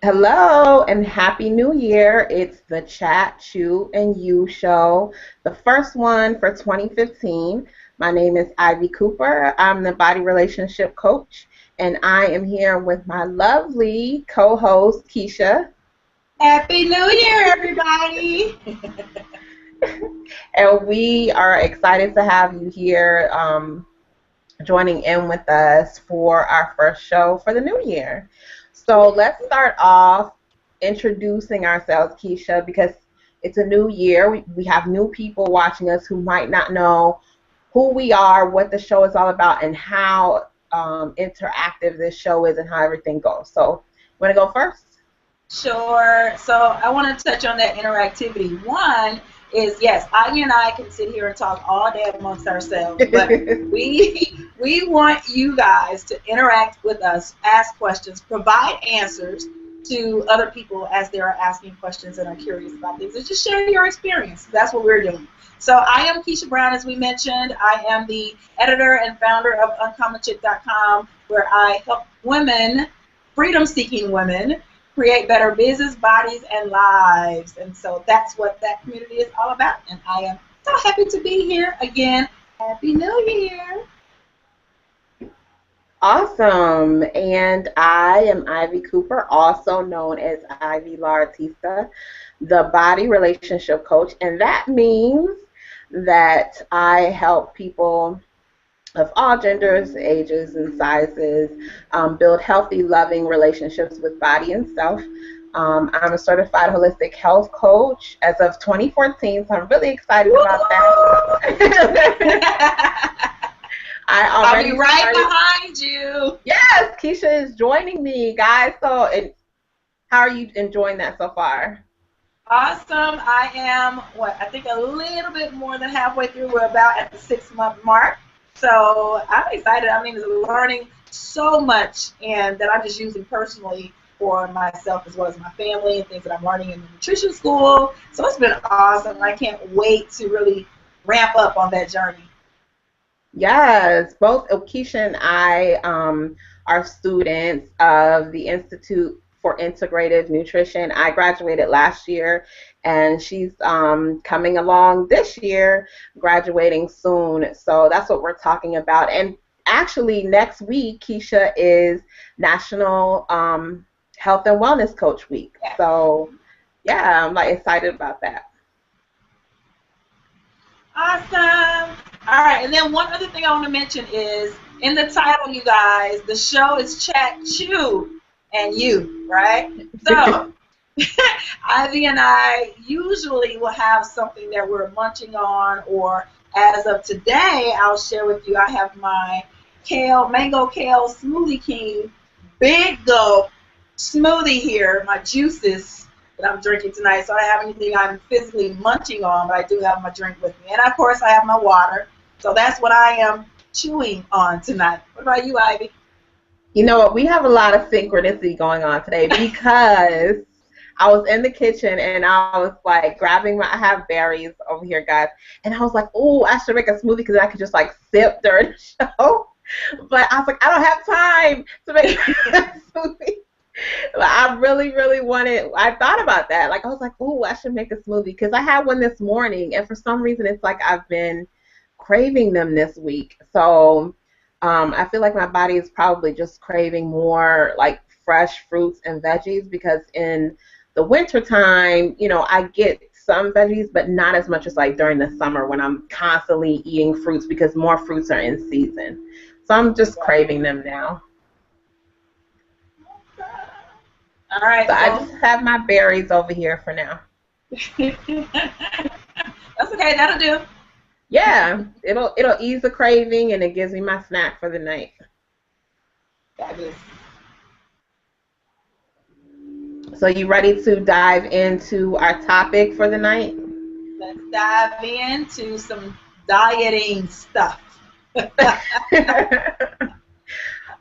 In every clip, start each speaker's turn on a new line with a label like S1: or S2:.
S1: Hello and Happy New Year. It's the Chat, Chew, and You show, the first one for 2015. My name is Ivy Cooper. I'm the body relationship coach, and I am here with my lovely co host, Keisha.
S2: Happy New Year, everybody!
S1: And we are excited to have you here joining in with us for our first show for the new year. So let's start off introducing ourselves, Keisha, because it's a new year. We have new people watching us who might not know who we are, what the show is all about, and how interactive this show is and how everything goes. So, you want to go first?
S2: Sure. So I want to touch on that interactivity. One is yes, Ivy and I can sit here and talk all day amongst ourselves, but we want you guys to interact with us, ask questions, provide answers to other people as they are asking questions and are curious about things, and just share your experience. That's what we're doing. So I am Keisha Brown, as we mentioned. I am the editor and founder of uncommonchick.com, where I help women, freedom-seeking women, create better business, bodies, and lives. And so that's what that community is all about. And I am so happy to be here again. Happy New Year.
S1: Awesome. And I am Ivy Cooper, also known as Ivy Lartista, the body relationship coach. And that means that I help people of all genders, ages, and sizes build healthy, loving relationships with body and self. I'm a certified holistic health coach as of 2014, so I'm really excited about that.
S2: I'll be right behind you.
S1: Yes, Keisha is joining me, guys. So, how are you enjoying that so far?
S2: Awesome. I am, I think a little bit more than halfway through. We're about at the 6-month mark. So I'm excited. I mean, learning so much, and that I'm just using personally for myself as well as my family, and things that I'm learning in the nutrition school. So it's been awesome. I can't wait to really ramp up on that journey.
S1: Yes, both Keisha and I are students of the Institute for Integrative Nutrition. I graduated last year, and she's coming along this year, graduating soon. So that's what we're talking about. And actually, next week, Keisha, is National Health and Wellness Coach Week. So, yeah, I'm like excited about that.
S2: Awesome. All right, and then one other thing I want to mention is in the title, you guys, the show is Chat, Chew, and You, right? So Ivy and I usually will have something that we're munching on, or as of today, I'll share with you, I have my mango kale smoothie king, big gulp smoothie here, my juices that I'm drinking tonight. So I don't have anything I'm physically munching on, but I do have my drink with me. And of course, I have my water. So that's what I am chewing on tonight. What about you, Ivy?
S1: You know what? We have a lot of synchronicity going on today because I was in the kitchen and I was like I have berries over here, guys, and I was like, oh, I should make a smoothie because I could just like sip during the show. But I was like, I don't have time to make a smoothie. But I really, really I thought about that. Like, I was like, oh, I should make a smoothie because I had one this morning, and for some reason it's like I've been craving them this week. So I feel like my body is probably just craving more like fresh fruits and veggies because in the winter time, I get some veggies, but not as much as like during the summer when I'm constantly eating fruits because more fruits are in season. So I'm just craving them now.
S2: All right.
S1: So I just have my berries over here for now.
S2: That's okay. That'll do.
S1: Yeah, it'll ease the craving and it gives me my snack for the night.
S2: Fabulous.
S1: So you ready to dive into our topic for the night?
S2: Let's dive into some dieting stuff.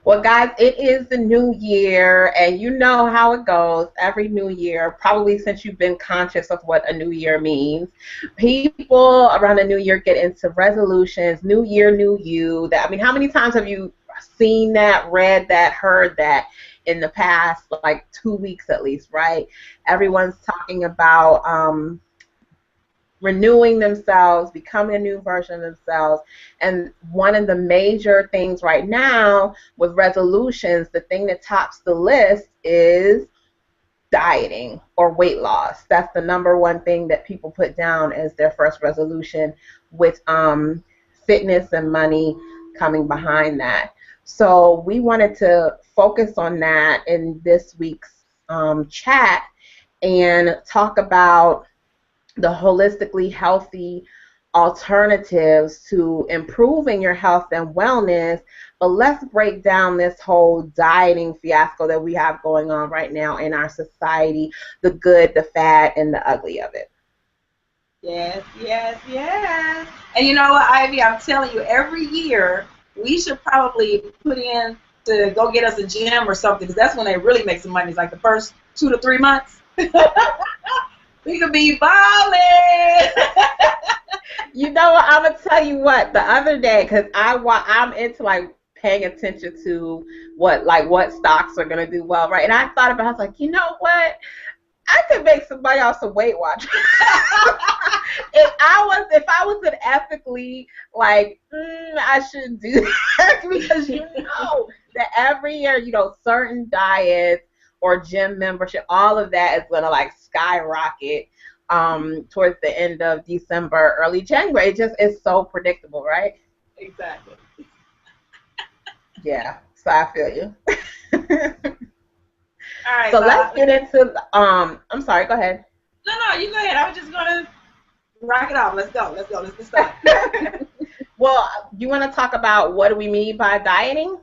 S1: Well, guys, it is the new year, and you know how it goes. Every new year, probably since you've been conscious of what a new year means, people around the new year get into resolutions, new year, new you. How many times have you seen that, read that, heard that in the past like 2 weeks at least, right? Everyone's talking about renewing themselves, becoming a new version of themselves. And one of the major things right now with resolutions, the thing that tops the list is dieting or weight loss. That's the number one thing that people put down as their first resolution, with fitness and money coming behind that. So we wanted to focus on that in this week's chat and talk about the holistically healthy alternatives to improving your health and wellness. But let's break down this whole dieting fiasco that we have going on right now in our society, the good, the fad, and the ugly of it.
S2: Yes, yes, yes. And you know what, Ivy, I'm telling you, every year we should probably put in to go get us a gym or something, because that's when they really make some money. It's like the first 2 to 3 months. We could be balling.
S1: You know what? I'm gonna tell you what. The other day, because I'm into like paying attention to what stocks are gonna do well, right? And I thought about, I was like, you know what? I could make some money off some Weight Watchers. if I was an ethically like, I shouldn't do that, because you know that every year, certain diets or gym membership, all of that is gonna like skyrocket towards the end of December, early January. It just is so predictable, right?
S2: Exactly.
S1: Yeah, so I feel you.
S2: All right.
S1: So let's get into I'm sorry, go ahead.
S2: No, you go ahead. I was just gonna rock it off. Let's go. Let's get started.
S1: Well, you want to talk about what do we mean by dieting?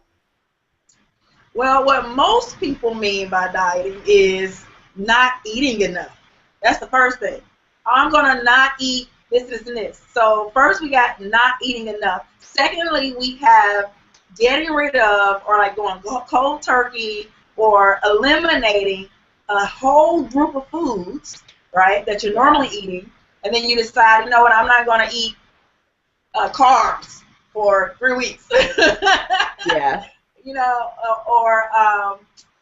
S2: Well, what most people mean by dieting is not eating enough. That's the first thing. I'm going to not eat this, and this. So first we got not eating enough. Secondly, we have getting rid of, or like going cold turkey, or eliminating a whole group of foods, right, that you're normally eating. And then you decide, you know what, I'm not going to eat carbs for 3 weeks.
S1: Yeah.
S2: Or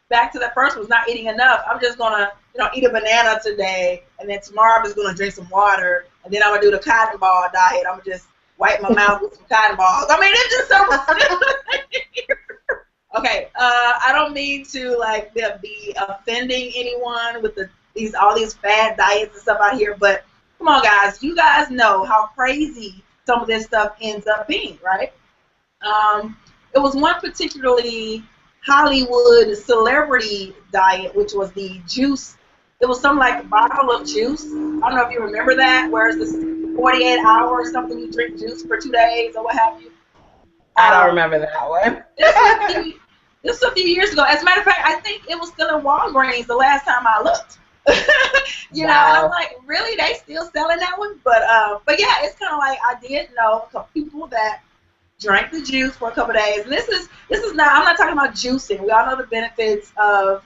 S2: back to the first was not eating enough. I'm just gonna, eat a banana today, and then tomorrow I'm just gonna drink some water, and then I'm gonna do the cotton ball diet. I'm gonna just wipe my mouth with some cotton balls. I mean, it's just so. Okay, I don't mean to be offending anyone with all these fad diets and stuff out here, but come on, guys, you guys know how crazy some of this stuff ends up being, right? It was one particularly Hollywood celebrity diet, which was the juice. It was some like bottle of juice. I don't know if you remember that, where it's this 48 hours or something, you drink juice for 2 days or what have you.
S1: I don't remember that one.
S2: This was a few years ago. As a matter of fact, I think it was still in Walgreens the last time I looked. And I'm like, really? They still selling that one? But yeah, it's kind of like I did know a couple people that drank the juice for a couple of days. And this is not, I'm not talking about juicing. We all know the benefits of,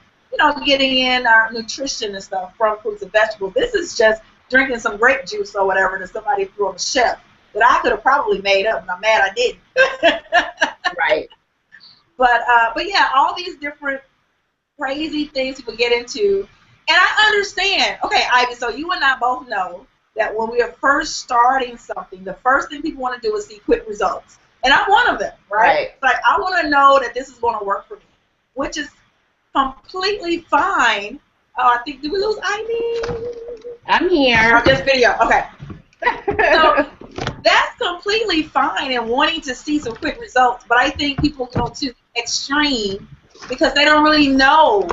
S2: getting in our nutrition and stuff from fruits and vegetables. This is just drinking some grape juice or whatever that somebody threw on the shelf that I could have probably made up, and I'm mad I didn't.
S1: Right.
S2: But yeah, all these different crazy things people get into. And I understand. Okay, Ivy, so you and I both know that when we are first starting something, the first thing people want to do is see quick results. And I'm one of them, right? Like, I want to know that this is going to work for me, which is completely fine. Oh, I think, did we lose Ivy?
S1: I'm here.
S2: Oh, this video, okay. So that's completely fine and wanting to see some quick results, but I think people go to extreme because they don't really know.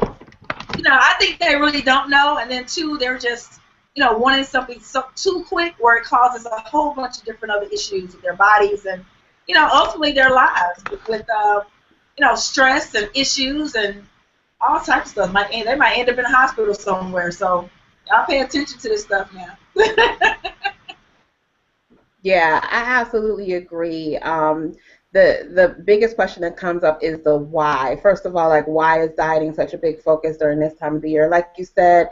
S2: I think they really don't know, and then two, they're just, wanting something so too quick where it causes a whole bunch of different other issues with their bodies and, ultimately their lives with stress and issues and all types of stuff. They might end up in a hospital somewhere. So y'all pay attention to this stuff now.
S1: Yeah, I absolutely agree. The biggest question that comes up is the why. First of all, like, why is dieting such a big focus during this time of the year? Like you said,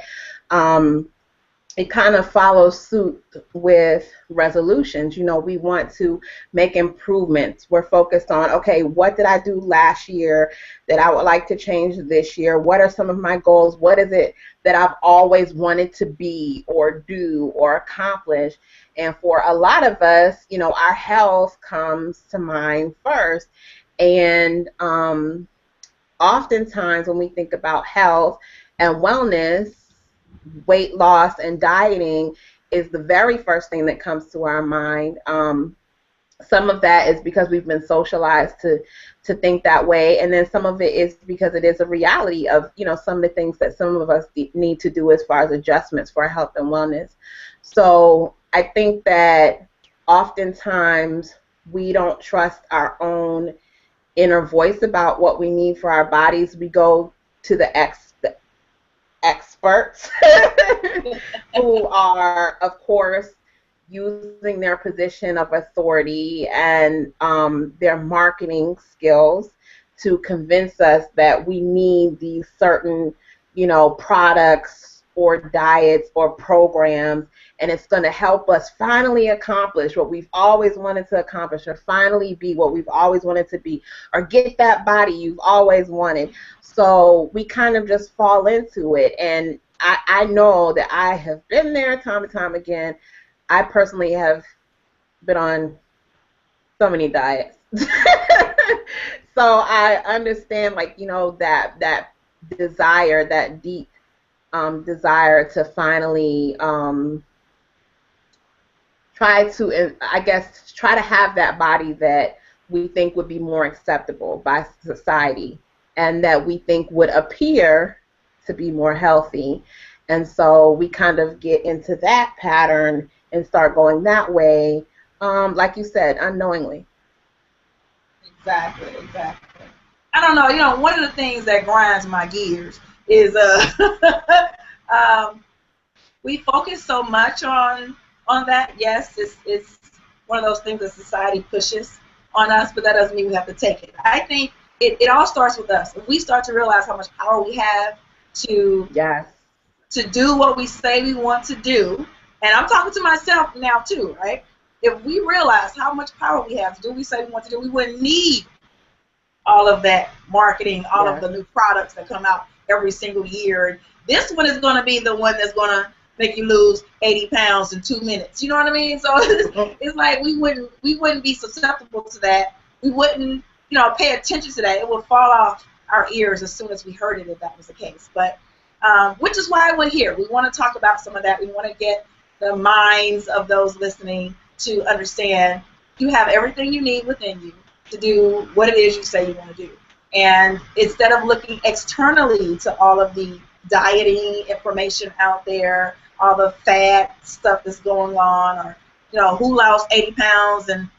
S1: it kind of follows suit with resolutions. You know, we want to make improvements. We're focused on, okay, what did I do last year that I would like to change this year? What are some of my goals? What is it that I've always wanted to be or do or accomplish? And for a lot of us, you know, our health comes to mind first. And oftentimes when we think about health and wellness, weight loss and dieting is the very first thing that comes to our mind. Some of that is because we've been socialized to think that way, and then some of it is because it is a reality of, you know, some of the things that some of us need to do as far as adjustments for our health and wellness. So I think that oftentimes we don't trust our own inner voice about what we need for our bodies. We go to the experts who are, of course, using their position of authority and their marketing skills to convince us that we need these certain, you know, products or diets or programs, and it's going to help us finally accomplish what we've always wanted to accomplish, or finally be what we've always wanted to be, or get that body you've always wanted. So we kind of just fall into it, and I know that I have been there time and time again. I personally have been on so many diets. So I understand, like, you know, that desire, that deep desire to finally try to have that body that we think would be more acceptable by society and that we think would appear to be more healthy. And so we kind of get into that pattern and start going that way, like you said, unknowingly.
S2: Exactly, exactly. I don't know. You know, one of the things that grinds my gears is we focus so much on that. Yes, it's one of those things that society pushes on us, but that doesn't mean we have to take it. I think it all starts with us. If we start to realize how much power we have to
S1: Yes.
S2: to do what we say we want to do, and I'm talking to myself now too, right? If we realize how much power we have to do what we say we want to do, we wouldn't need all of that marketing, all of
S1: Yes.
S2: the new products that come out every single year. This one is going to be the one that's going to make you lose 80 pounds in 2 minutes. You know what I mean? So it's like we wouldn't be susceptible to that. We wouldn't, you know, pay attention to that. It would fall off our ears as soon as we heard it if that was the case. But which is why we're here. We want to talk about some of that. We want to get the minds of those listening to understand you have everything you need within you to do what it is you say you want to do. And instead of looking externally to all of the dieting information out there, all the fad stuff that's going on, or, you know, who lost 80 pounds in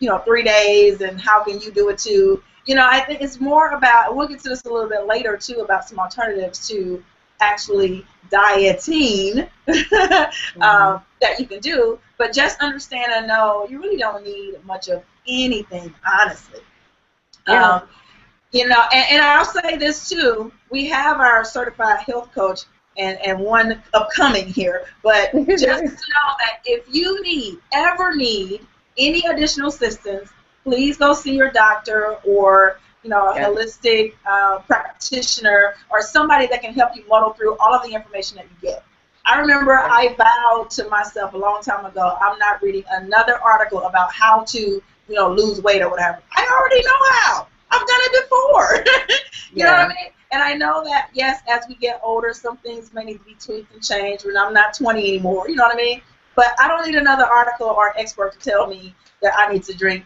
S2: 3 days, and how can you do it too? You know, I think it's more about, we'll get to this a little bit later too, about some alternatives to actually dieting that you can do, but just understand and know you really don't need much of anything, honestly.
S1: Yeah.
S2: You know, and I'll say this too, we have our certified health coach and one upcoming here, but just to know that if you ever need any additional assistance, please go see your doctor or, you know, a holistic practitioner or somebody that can help you muddle through all of the information that you get. I remember I vowed to myself a long time ago, I'm not reading another article about how to, you know, lose weight or whatever. I already know how. I've done it before. You know what I mean? And I know that, yes, as we get older, some things may need to be tweaked and changed when I'm not 20 anymore. You know what I mean? But I don't need another article or expert to tell me that I need to drink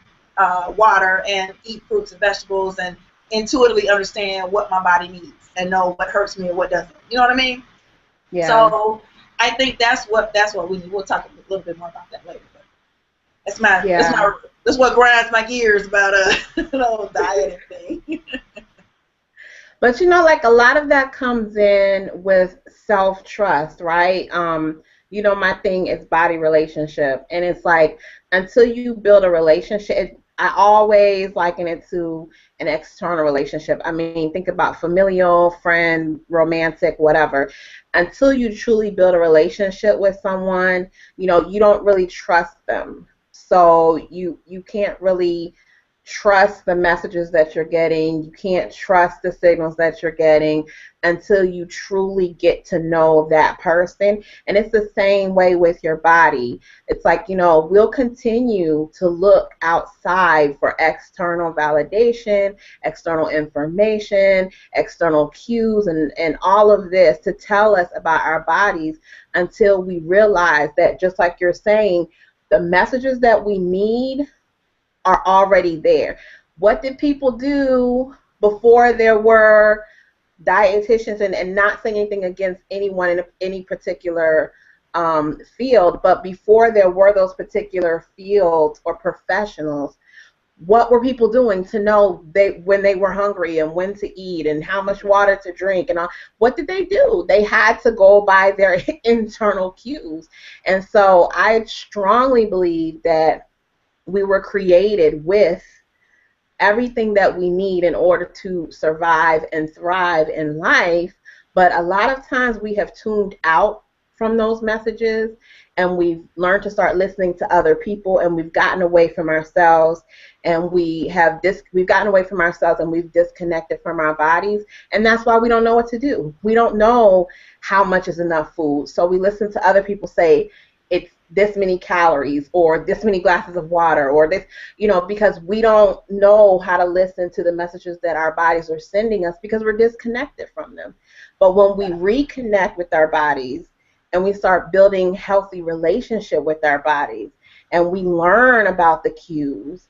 S2: water and eat fruits and vegetables and intuitively understand what my body needs and know what hurts me and what doesn't. You know what I mean?
S1: Yeah.
S2: So I think that's what we need. We'll talk a little bit more about that later. But that's what grinds my gears about the whole dieting thing.
S1: But you know, like a lot of that comes in with self-trust, right? You know, my thing is body relationship, and it's like until you build a relationship, I always liken it to an external relationship. I mean, think about familial, friend, romantic, whatever. Until you truly build a relationship with someone, you know, you don't really trust them. So you can't really trust the messages that you're getting. You can't trust the signals that you're getting until you truly get to know that person. And it's the same way with your body. It's like, you know, we'll continue to look outside for external validation, external information, external cues, and all of this to tell us about our bodies until we realize that, just like you're saying, the messages that we need are already there. What did people do before there were dietitians, and not saying anything against anyone in any particular field, but before there were those particular fields or professionals, what were people doing to know when they were hungry and when to eat and how much water to drink and all? What did they do? They had to go by their internal cues. And so I strongly believe that we were created with everything that we need in order to survive and thrive in life. But a lot of times we have tuned out from those messages, and we've learned to start listening to other people, and we've gotten away from ourselves, and we've gotten away from ourselves, and we've disconnected from our bodies. And that's why we don't know what to do. We don't know how much is enough food. So we listen to other people say it's this many calories or this many glasses of water or this, you know, because we don't know how to listen to the messages that our bodies are sending us because we're disconnected from them. But when we reconnect with our bodies and we start building healthy relationship with our bodies and we learn about the cues,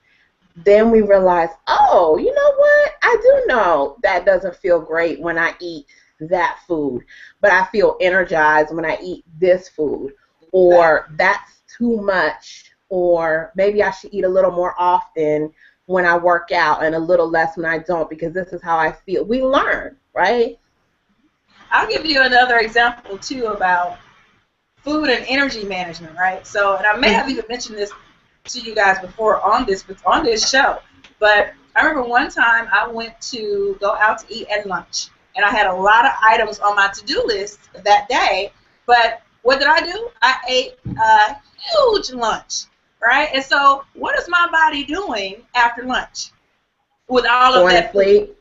S1: then we realize, oh, you know what? I do know that doesn't feel great when I eat that food, but I feel energized when I eat this food. Or that's too much, or maybe I should eat a little more often when I work out and a little less when I don't, because this is how I feel. We learn, right?
S2: I'll give you another example too about food and energy management, right? So, and I may have even mentioned this to you guys before on this show, but I remember one time I went to go out to eat at lunch, and I had a lot of items on my to-do list that day, but what did I do? I ate a huge lunch, right? And so what is my body doing after lunch with all of that food?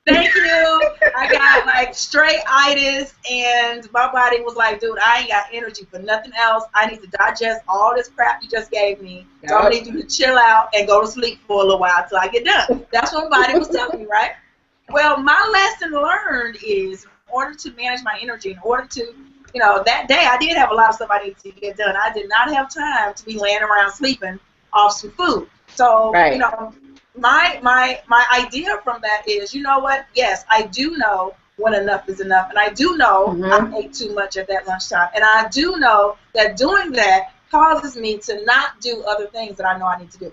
S2: Thank you. I got like straight itis, and my body was like, dude, I ain't got energy for nothing else. I need to digest all this crap you just gave me. Yep. So I need you to chill out and go to sleep for a little while till I get done. That's what my body was telling me, right? Well, my lesson learned is in order to manage my energy, in order to, you know, that day I did have a lot of stuff I needed to get done. I did not have time to be laying around sleeping off some food. So, right. You know, my idea from that is, you know what? Yes, I do know when enough is enough, and I do know I ate too much at that lunchtime, and I do know that doing that causes me to not do other things that I know I need to do.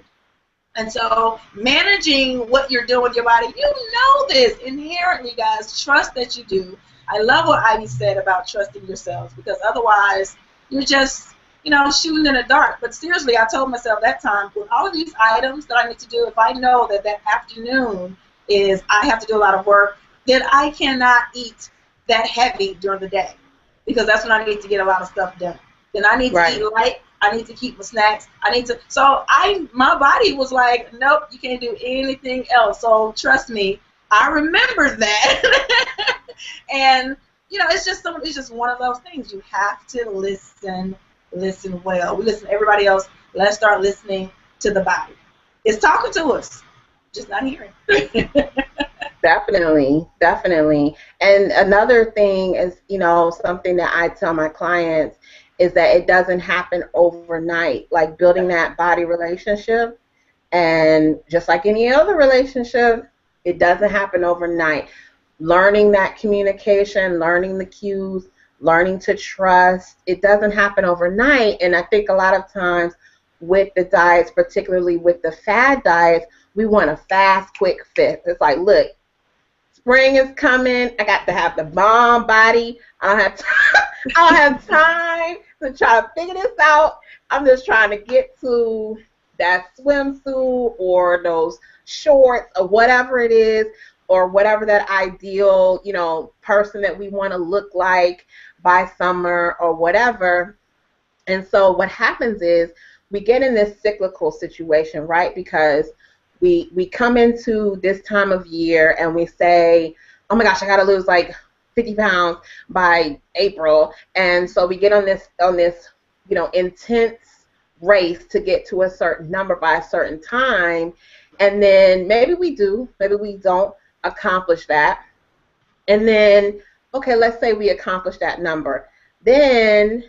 S2: And so managing what you're doing with your body, you know this inherently, guys. Trust that you do. I love what Ivy said about trusting yourselves, because otherwise you're just, you know, shooting in the dark. But seriously, I told myself that time, with all of these items that I need to do, if I know that that afternoon is I have to do a lot of work, then I cannot eat that heavy during the day, because that's when I need to get a lot of stuff done. Then I need to eat light. I need to keep my snacks. I need to. So my body was like, nope, you can't do anything else. So trust me, I remember that. And you know, it's just one of those things. You have to listen well. We listen to everybody else. Let's start listening to the body. It's talking to us, just not hearing. Definitely.
S1: And another thing is, you know, something that I tell my clients is that it doesn't happen overnight. Like building that body relationship, and just like any other relationship, it doesn't happen overnight. Learning that communication, learning the cues, learning to trust, it doesn't happen overnight. And I think a lot of times with the diets, particularly with the fad diets, we want a fast, quick fix. It's like, look, spring is coming. I got to have the bomb body. I don't have time to try to figure this out. I'm just trying to get to that swimsuit or those shorts or whatever it is, or whatever that ideal, person that we want to look like by summer or whatever. And so what happens is we get in this cyclical situation, right? Because we come into this time of year and we say, oh my gosh, I got to lose like 50 pounds by April. And so we get on this intense race to get to a certain number by a certain time. And then maybe we do, maybe we don't accomplish that. And then, okay, let's say we accomplish that number. Then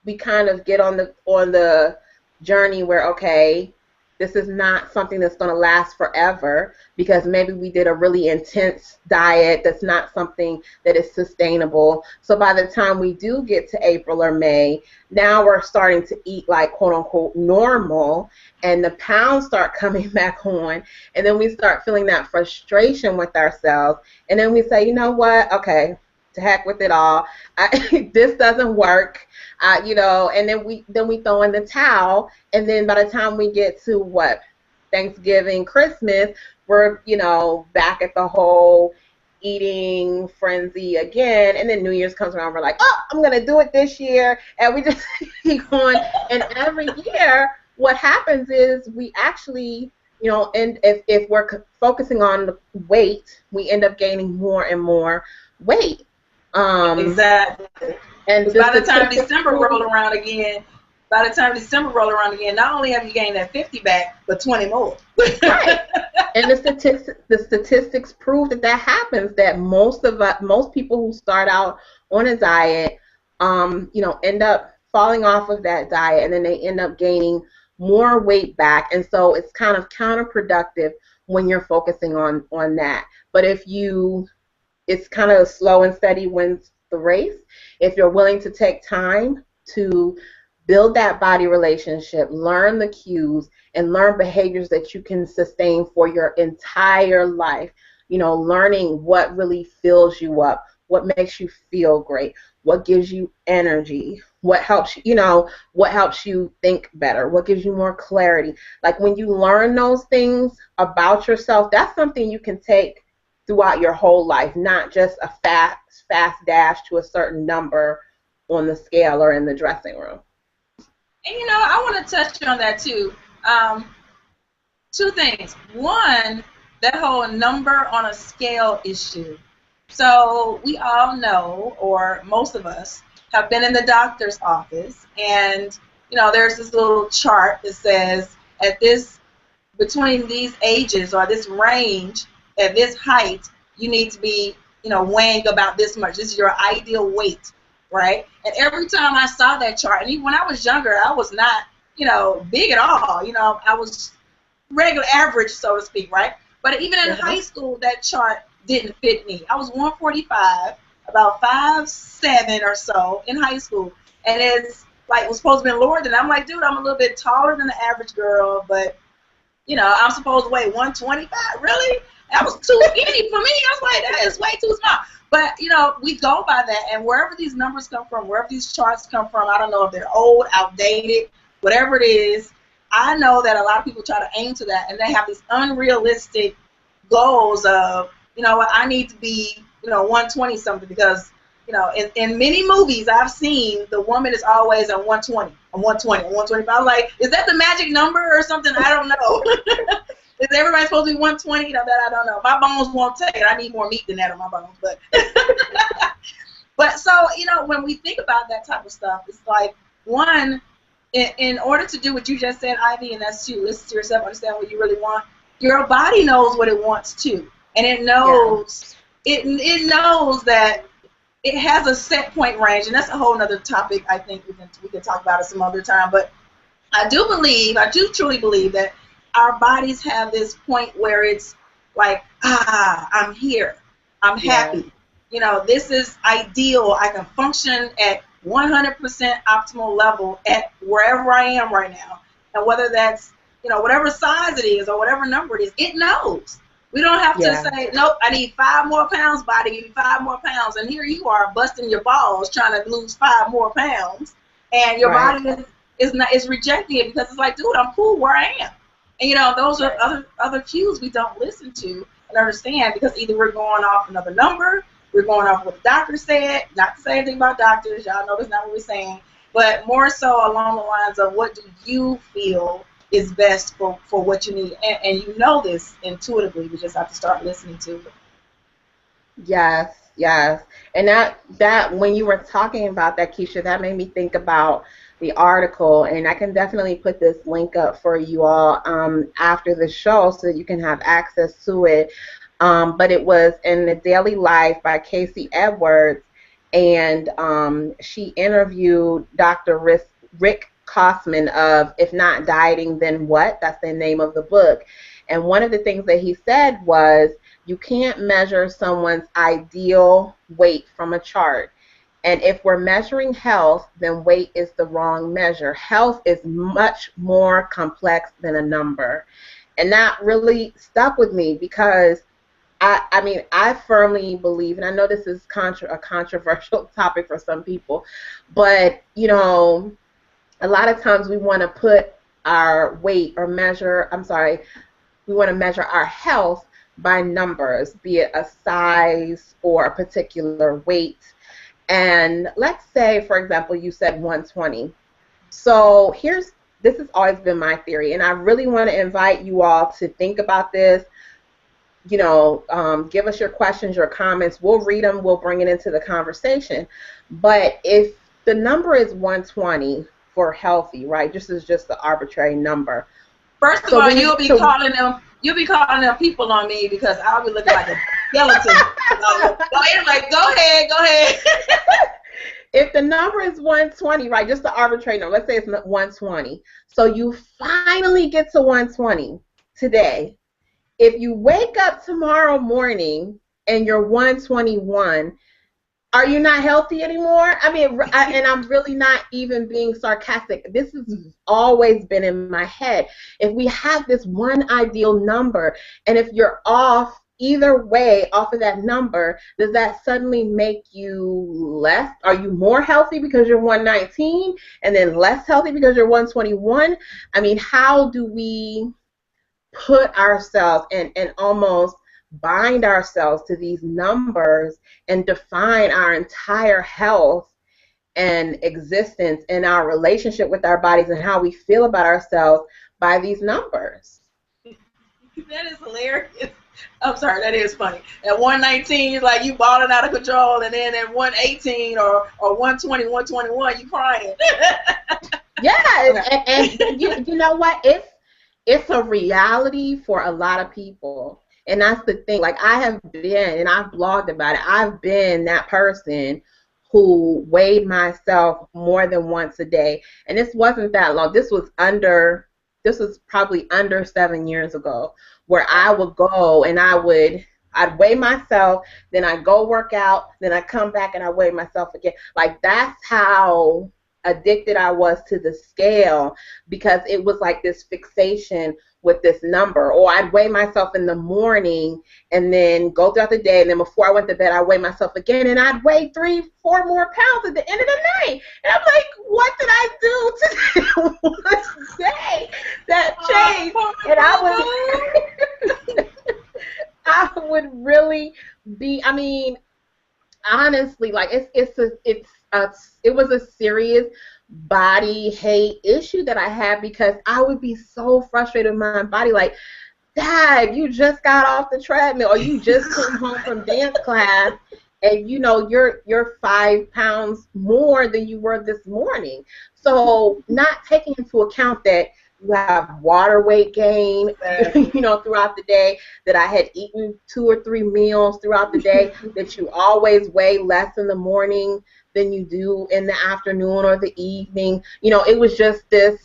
S1: we kind of get on the journey where, okay, this is not something that's going to last forever, because maybe we did a really intense diet that's not something that is sustainable. So by the time we do get to April or May, now we're starting to eat like quote unquote normal, and the pounds start coming back on, and then we start feeling that frustration with ourselves, and then we say, you know what, okay, to heck with it all. This doesn't work, and then we throw in the towel, and then by the time we get to Thanksgiving, Christmas, we're back at the whole eating frenzy again, and then New Year's comes around, we're like, oh, I'm gonna do it this year, and we just keep going, and every year what happens is we actually, and if we're focusing on the weight, we end up gaining more and more weight.
S2: Exactly. And by the time December rolled around again, not only have you gained that 50 back, but 20 more.
S1: Right. And the statistics prove that happens. That most people who start out on a diet, end up falling off of that diet, and then they end up gaining more weight back. And so it's kind of counterproductive when you're focusing on that. But it's kind of slow and steady wins the race. If you're willing to take time to build that body relationship, learn the cues, and learn behaviors that you can sustain for your entire life, learning what really fills you up, what makes you feel great, what gives you energy, what helps you think better, what gives you more clarity. Like when you learn those things about yourself, that's something you can take throughout your whole life, not just a fast dash to a certain number on the scale or in the dressing room.
S2: And I want to touch on that too. Two things. One, that whole number on a scale issue. So we all know, or most of us have been in the doctor's office, and there's this little chart that says between these ages or this range, at this height, you need to be, weighing about this much. This is your ideal weight, right? And every time I saw that chart, and even when I was younger, I was not, big at all. I was regular average, so to speak, right? But even in high school, that chart didn't fit me. I was 145, about 5'7" or so in high school, and it's like it was supposed to be lower than. I'm like, dude, I'm a little bit taller than the average girl, but I'm supposed to weigh 125. Really? That was too skinny for me. I was like, that is way too small. But, we go by that, and wherever these numbers come from, wherever these charts come from, I don't know if they're old, outdated, whatever it is, I know that a lot of people try to aim to that, and they have these unrealistic goals of, I need to be, 120 something, because, in many movies I've seen, the woman is always at 120, 125. I'm like, is that the magic number or something? I don't know. Is everybody supposed to be 120? That I don't know. My bones won't take it. I need more meat than that on my bones. But, but so, when we think about that type of stuff, it's like, one, in order to do what you just said, Ivy, and that's to listen to yourself, understand what you really want, your body knows what it wants too. And it knows, it knows that it has a set point range, and that's a whole other topic I think we can talk about it some other time. But I do truly believe that our bodies have this point where it's like, I'm here, I'm happy, this is ideal, I can function at 100% optimal level at wherever I am right now. And whether that's, whatever size it is or whatever number it is, it knows. We don't have to say, nope, I need 5 more pounds, body, give me 5 more pounds. And here you are busting your balls trying to lose 5 more pounds. And your body is rejecting it because it's like, dude, I'm cool where I am. And those are other cues we don't listen to and understand, because either we're going off another number, we're going off what the doctor said. Not to say anything about doctors, y'all know that's not what we're saying, but more so along the lines of what do you feel is best for what you need, and you know this intuitively. We just have to start listening to it.
S1: Yes, yes. And that when you were talking about that, Keisha, that made me think about the article, and I can definitely put this link up for you all after the show so that you can have access to it. But it was in the Daily Life by Casey Edwards, and she interviewed Dr. Rick Kosman of If Not Dieting, Then What? That's the name of the book. And one of the things that he said was, you can't measure someone's ideal weight from a chart. And if we're measuring health, then weight is the wrong measure. Health is much more complex than a number. And that really stuck with me because I mean, I firmly believe, and I know this is a controversial topic for some people, but, a lot of times we want to put our weight or we want to measure our health by numbers, be it a size or a particular weight. And let's say, for example, you said 120. So this has always been my theory, and I really want to invite you all to think about this. Give us your questions, your comments. We'll read them. We'll bring it into the conversation. But if the number is 120 for healthy, right? This is just the arbitrary number.
S2: First of all, you'll be calling them people on me because I'll be looking like a skeleton. Anyway, go ahead.
S1: If the number is 120, right, just the arbitrary number, let's say it's 120. So you finally get to 120 today. If you wake up tomorrow morning and you're 121, are you not healthy anymore? I mean, and I'm really not even being sarcastic. This has always been in my head. If we have this one ideal number, and if you're off either way off of that number, does that suddenly make you less? Are you more healthy because you're 119 and then less healthy because you're 121? I mean, how do we put ourselves and almost bind ourselves to these numbers and define our entire health and existence and our relationship with our bodies and how we feel about ourselves by these numbers?
S2: That is hilarious. I'm sorry, that is funny. At 119, you're like you balling out of control, and then at 118 or 120, 121, you crying.
S1: Yeah, and you know what? It's a reality for a lot of people. And that's the thing. Like, I have been, and I've blogged about it, I've been that person who weighed myself more than once a day. And this wasn't that long. This was probably under 7 years ago, where I would go and I'd weigh myself, then I'd go work out, then I'd come back and I'd weigh myself again. Like, that's how addicted I was to the scale, because it was like this fixation with this number. Or I'd weigh myself in the morning and then go throughout the day, and then before I went to bed I'd weigh myself again, and I'd weigh 3-4 more pounds at the end of the night. And I'm like, what did I do today? One day that changed? And I would really be, I mean, honestly, like it was a serious body hate issue that I had, because I would be so frustrated with my body. Like, Dad, you just got off the treadmill, or you just came home from dance class, and you're 5 pounds more than you were this morning. So not taking into account that you have water weight gain, throughout the day, that I had eaten 2 or 3 meals throughout the day, that you always weigh less in the morning than you do in the afternoon or the evening. It was just this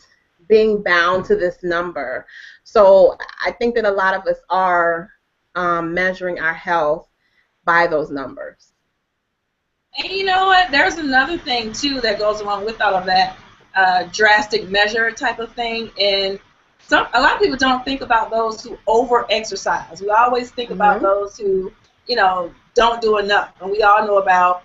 S1: being bound to this number. So I think that a lot of us are measuring our health by those numbers.
S2: And you know what? There's another thing, too, that goes along with all of that. Drastic measure type of thing, and a lot of people don't think about those who over-exercise. We always think about those who, don't do enough, and we all know about,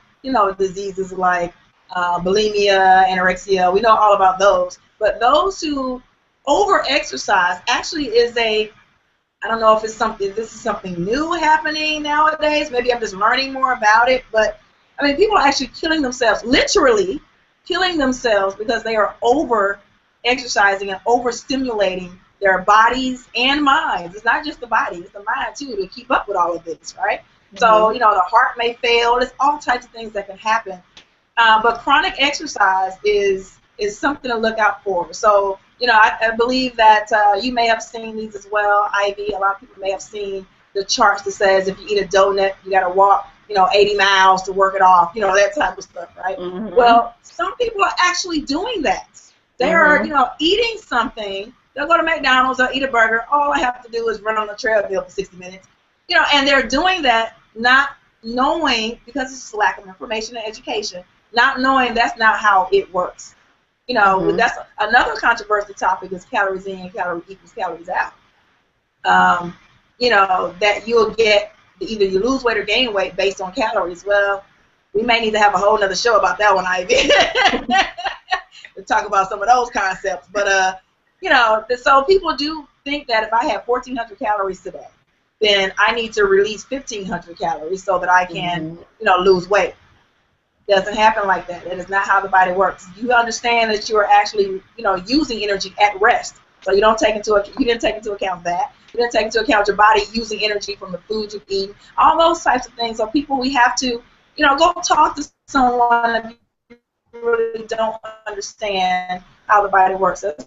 S2: diseases like bulimia, anorexia. We know all about those. But those who over-exercise actually is I don't know if this is something new happening nowadays. Maybe I'm just learning more about it. But, I mean, people are actually killing themselves, literally killing themselves because they are over-exercising and over-stimulating their bodies and minds. It's not just the body, it's the mind, too, to keep up with all of this, right? Mm-hmm. So, the heart may fail. There's all types of things that can happen. But chronic exercise is something to look out for. So, I believe that you may have seen these as well, Ivy. A lot of people may have seen the charts that says if you eat a donut, you got to walk, 80 miles to work it off, that type of stuff, right? Mm-hmm. Well, some people are actually doing that. They are, eating something. They'll go to McDonald's, they'll eat a burger. All I have to do is run on the treadmill for 60 minutes. And they're doing that not knowing, because it's just lack of information and education, not knowing that's not how it works. That's another controversial topic is calories in, calorie equals calories out. That you'll get either you lose weight or gain weight based on calories. Well, we may need to have a whole nother show about that one, Ivy, to talk about some of those concepts. But, so people do think that if I have 1,400 calories today, then I need to release 1,500 calories so that I can, lose weight. Doesn't happen like that. That is not how the body works. You understand that you are actually, using energy at rest. So you didn't take into account that. You didn't take into account your body using energy from the food you eat. All those types of things. So people, we have to, go talk to someone if you really don't understand how the body works. There's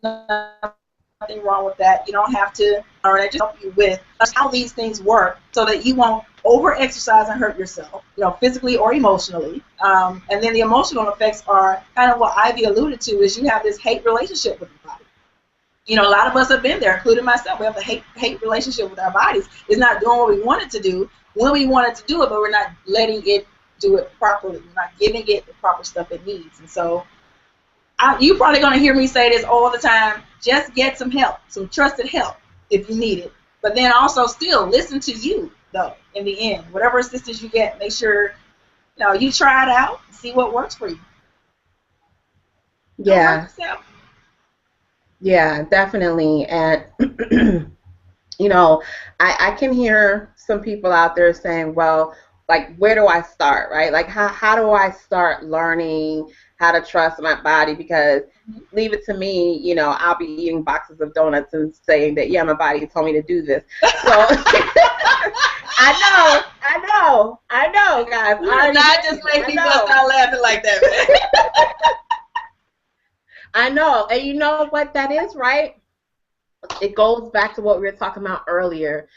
S2: nothing wrong with that. You don't have to learn it. Just help you with how these things work so that you won't over-exercise and hurt yourself, physically or emotionally. And then the emotional effects are kind of what Ivy alluded to, is you have this hate relationship with your body. A lot of us have been there, including myself. We have a hate relationship with our bodies. It's not doing what we want it to do when we want it to do it, but we're not letting it do it properly. We're not giving it the proper stuff it needs. And so you're probably going to hear me say this all the time. Just get some help, some trusted help if you need it. But then also still listen to you, though, in the end. Whatever assistance you get, make sure you try it out, see what works for you.
S1: Yeah. Yeah, definitely. And, I can hear some people out there saying, well, like, where do I start, right? Like, how do I start learning how to trust my body? Because leave it to me, I'll be eating boxes of donuts and saying that, yeah, my body told me to do this. So I know, guys.
S2: Not just make people start laughing like that, man.
S1: I know. And you know what that is, right? It goes back to what we were talking about earlier.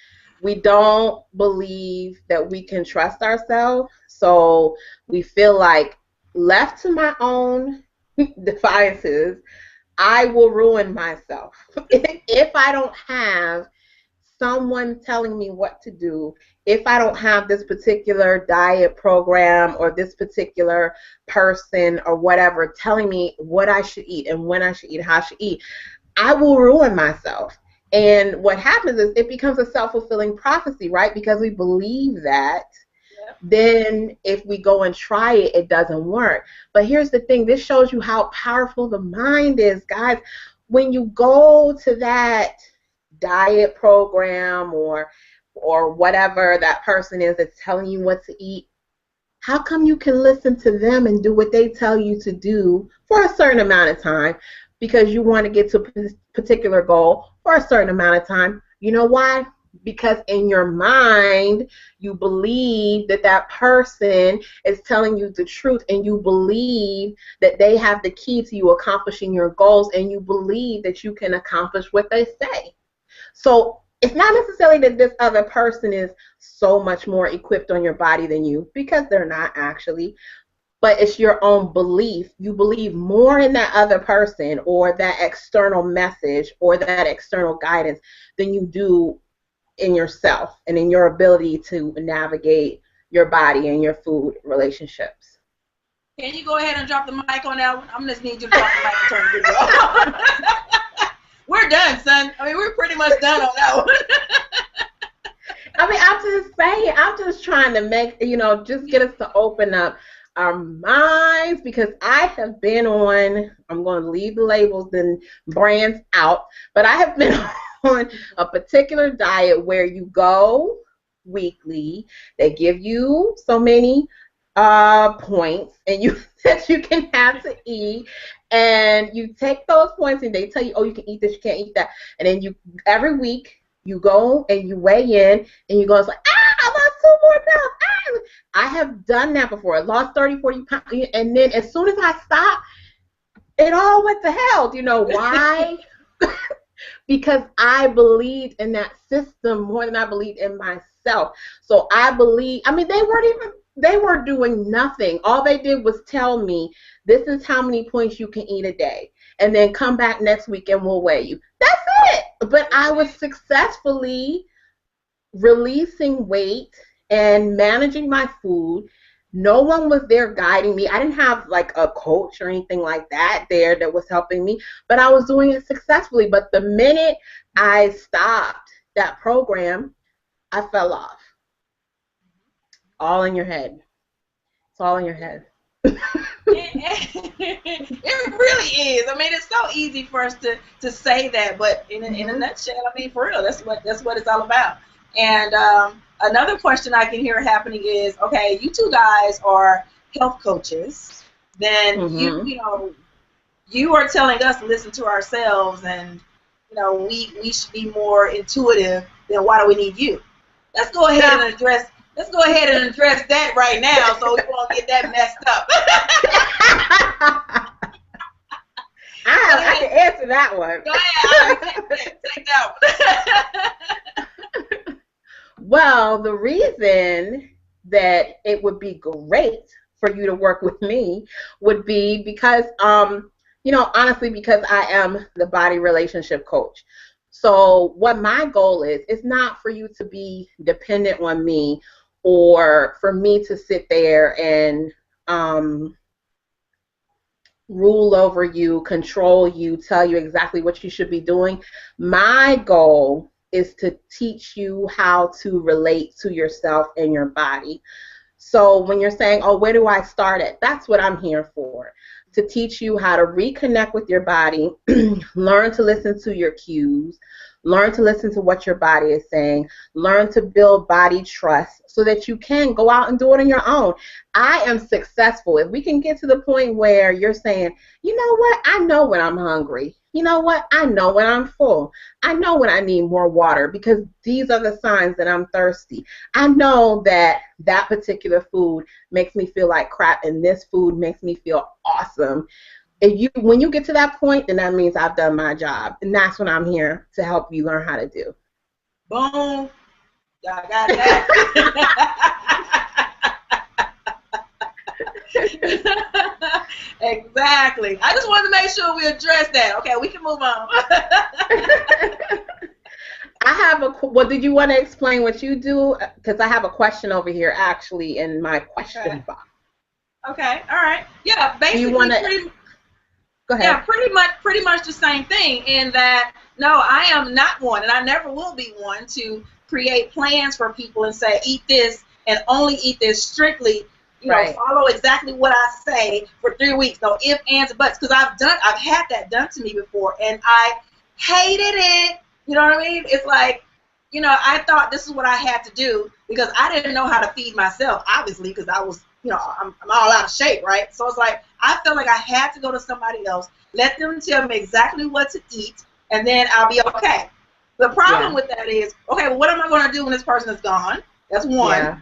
S1: We don't believe that we can trust ourselves, so we feel like, left to my own devices, I will ruin myself if I don't have someone telling me what to do, if I don't have this particular diet program or this particular person or whatever telling me what I should eat and when I should eat, how I should eat, I will ruin myself. And what happens is it becomes a self-fulfilling prophecy, right? Because we believe that. Yep. Then if we go and try it, it doesn't work. But here's the thing. This shows you how powerful the mind is, guys. When you go to that diet program or whatever that person is that's telling you what to eat, how come you can listen to them and do what they tell you to do for a certain amount of time? Because you want to get to a particular goal for a certain amount of time. You know why? Because in your mind, you believe that that person is telling you the truth, and you believe that they have the key to you accomplishing your goals, and you believe that you can accomplish what they say. So it's not necessarily that this other person is so much more equipped on your body than you, because they're not actually. But it's your own belief. You believe more in that other person or that external message or that external guidance than you do in yourself and in your ability to navigate your body and your food relationships.
S2: Can you go ahead and drop the mic on that one? I'm just need you to drop the mic and turn the video off. We're done, son. I mean, we're pretty much done on that one.
S1: I mean, I'm just saying, I'm just trying to make, just get us to open up are mine because I have been on, I'm going to leave the labels and brands out, but I have been on a particular diet where you go weekly. They give you so many points and you that you can have to eat, and you take those points and they tell you, oh, you can eat this, you can't eat that, and then you every week you go and you weigh in and you go, it's like, I lost 2 more pounds. I have done that before. I lost 30, 40 pounds, and then as soon as I stopped, it all went to hell. Do you know why? Because I believed in that system more than I believed in myself. So I believe, I mean, they were doing nothing. All they did was tell me, this is how many points you can eat a day, and then come back next week and we'll weigh you. That's it. But I was successfully releasing weight and managing my food. No one was there guiding me. I didn't have like a coach or anything like that there that was helping me, but I was doing it successfully. But the minute I stopped that program, I fell off. All in your head. It's all in your head.
S2: It really is. I mean, it's so easy for us to say that, but in a nutshell, I mean, for real, that's what it's all about. And another question I can hear happening is, okay, you two guys are health coaches. Then you are telling us to listen to ourselves, and we should be more intuitive. Then why do we need you? Let's go ahead and address that right now, so we won't get that messed up.
S1: I can answer that one.
S2: Go ahead. Take that one.
S1: Well, the reason that it would be great for you to work with me would be because, honestly, because I am the body relationship coach. So what my goal is not for you to be dependent on me, or for me to sit there and rule over you, control you, tell you exactly what you should be doing. My goal is to teach you how to relate to yourself and your body. So when you're saying, oh, where do I start at? That's what I'm here for. To teach you how to reconnect with your body, learn to listen to your cues, learn to listen to what your body is saying, learn to build body trust so that you can go out and do it on your own. I am successful. If we can get to the point where you're saying, you know what, I know when I'm hungry. You know what, I know when I'm full. I know when I need more water because these are the signs that I'm thirsty. I know that that particular food makes me feel like crap and this food makes me feel awesome. When you get to that point, then that means I've done my job. And that's what I'm here to help you learn how to do.
S2: Boom. Y'all got that? Exactly. I just wanted to make sure we address that. Okay, we can move on.
S1: Well, did you want to explain what you do? Because I have a question over here, actually, in my question box.
S2: Okay, all right. Yeah, basically,
S1: go ahead.
S2: Yeah, pretty much the same thing, in that, no, I am not one, and I never will be one to create plans for people and say, eat this and only eat this strictly, follow exactly what I say for 3 weeks. No ifs, ands, and buts, because I've had that done to me before, and I hated it. You know what I mean? It's like, I thought this is what I had to do because I didn't know how to feed myself, obviously, because I was, I'm all out of shape, right? So it's like, I felt like I had to go to somebody else, let them tell me exactly what to eat, and then I'll be okay. The problem with that is, okay, well, what am I going to do when this person is gone? That's one. Yeah.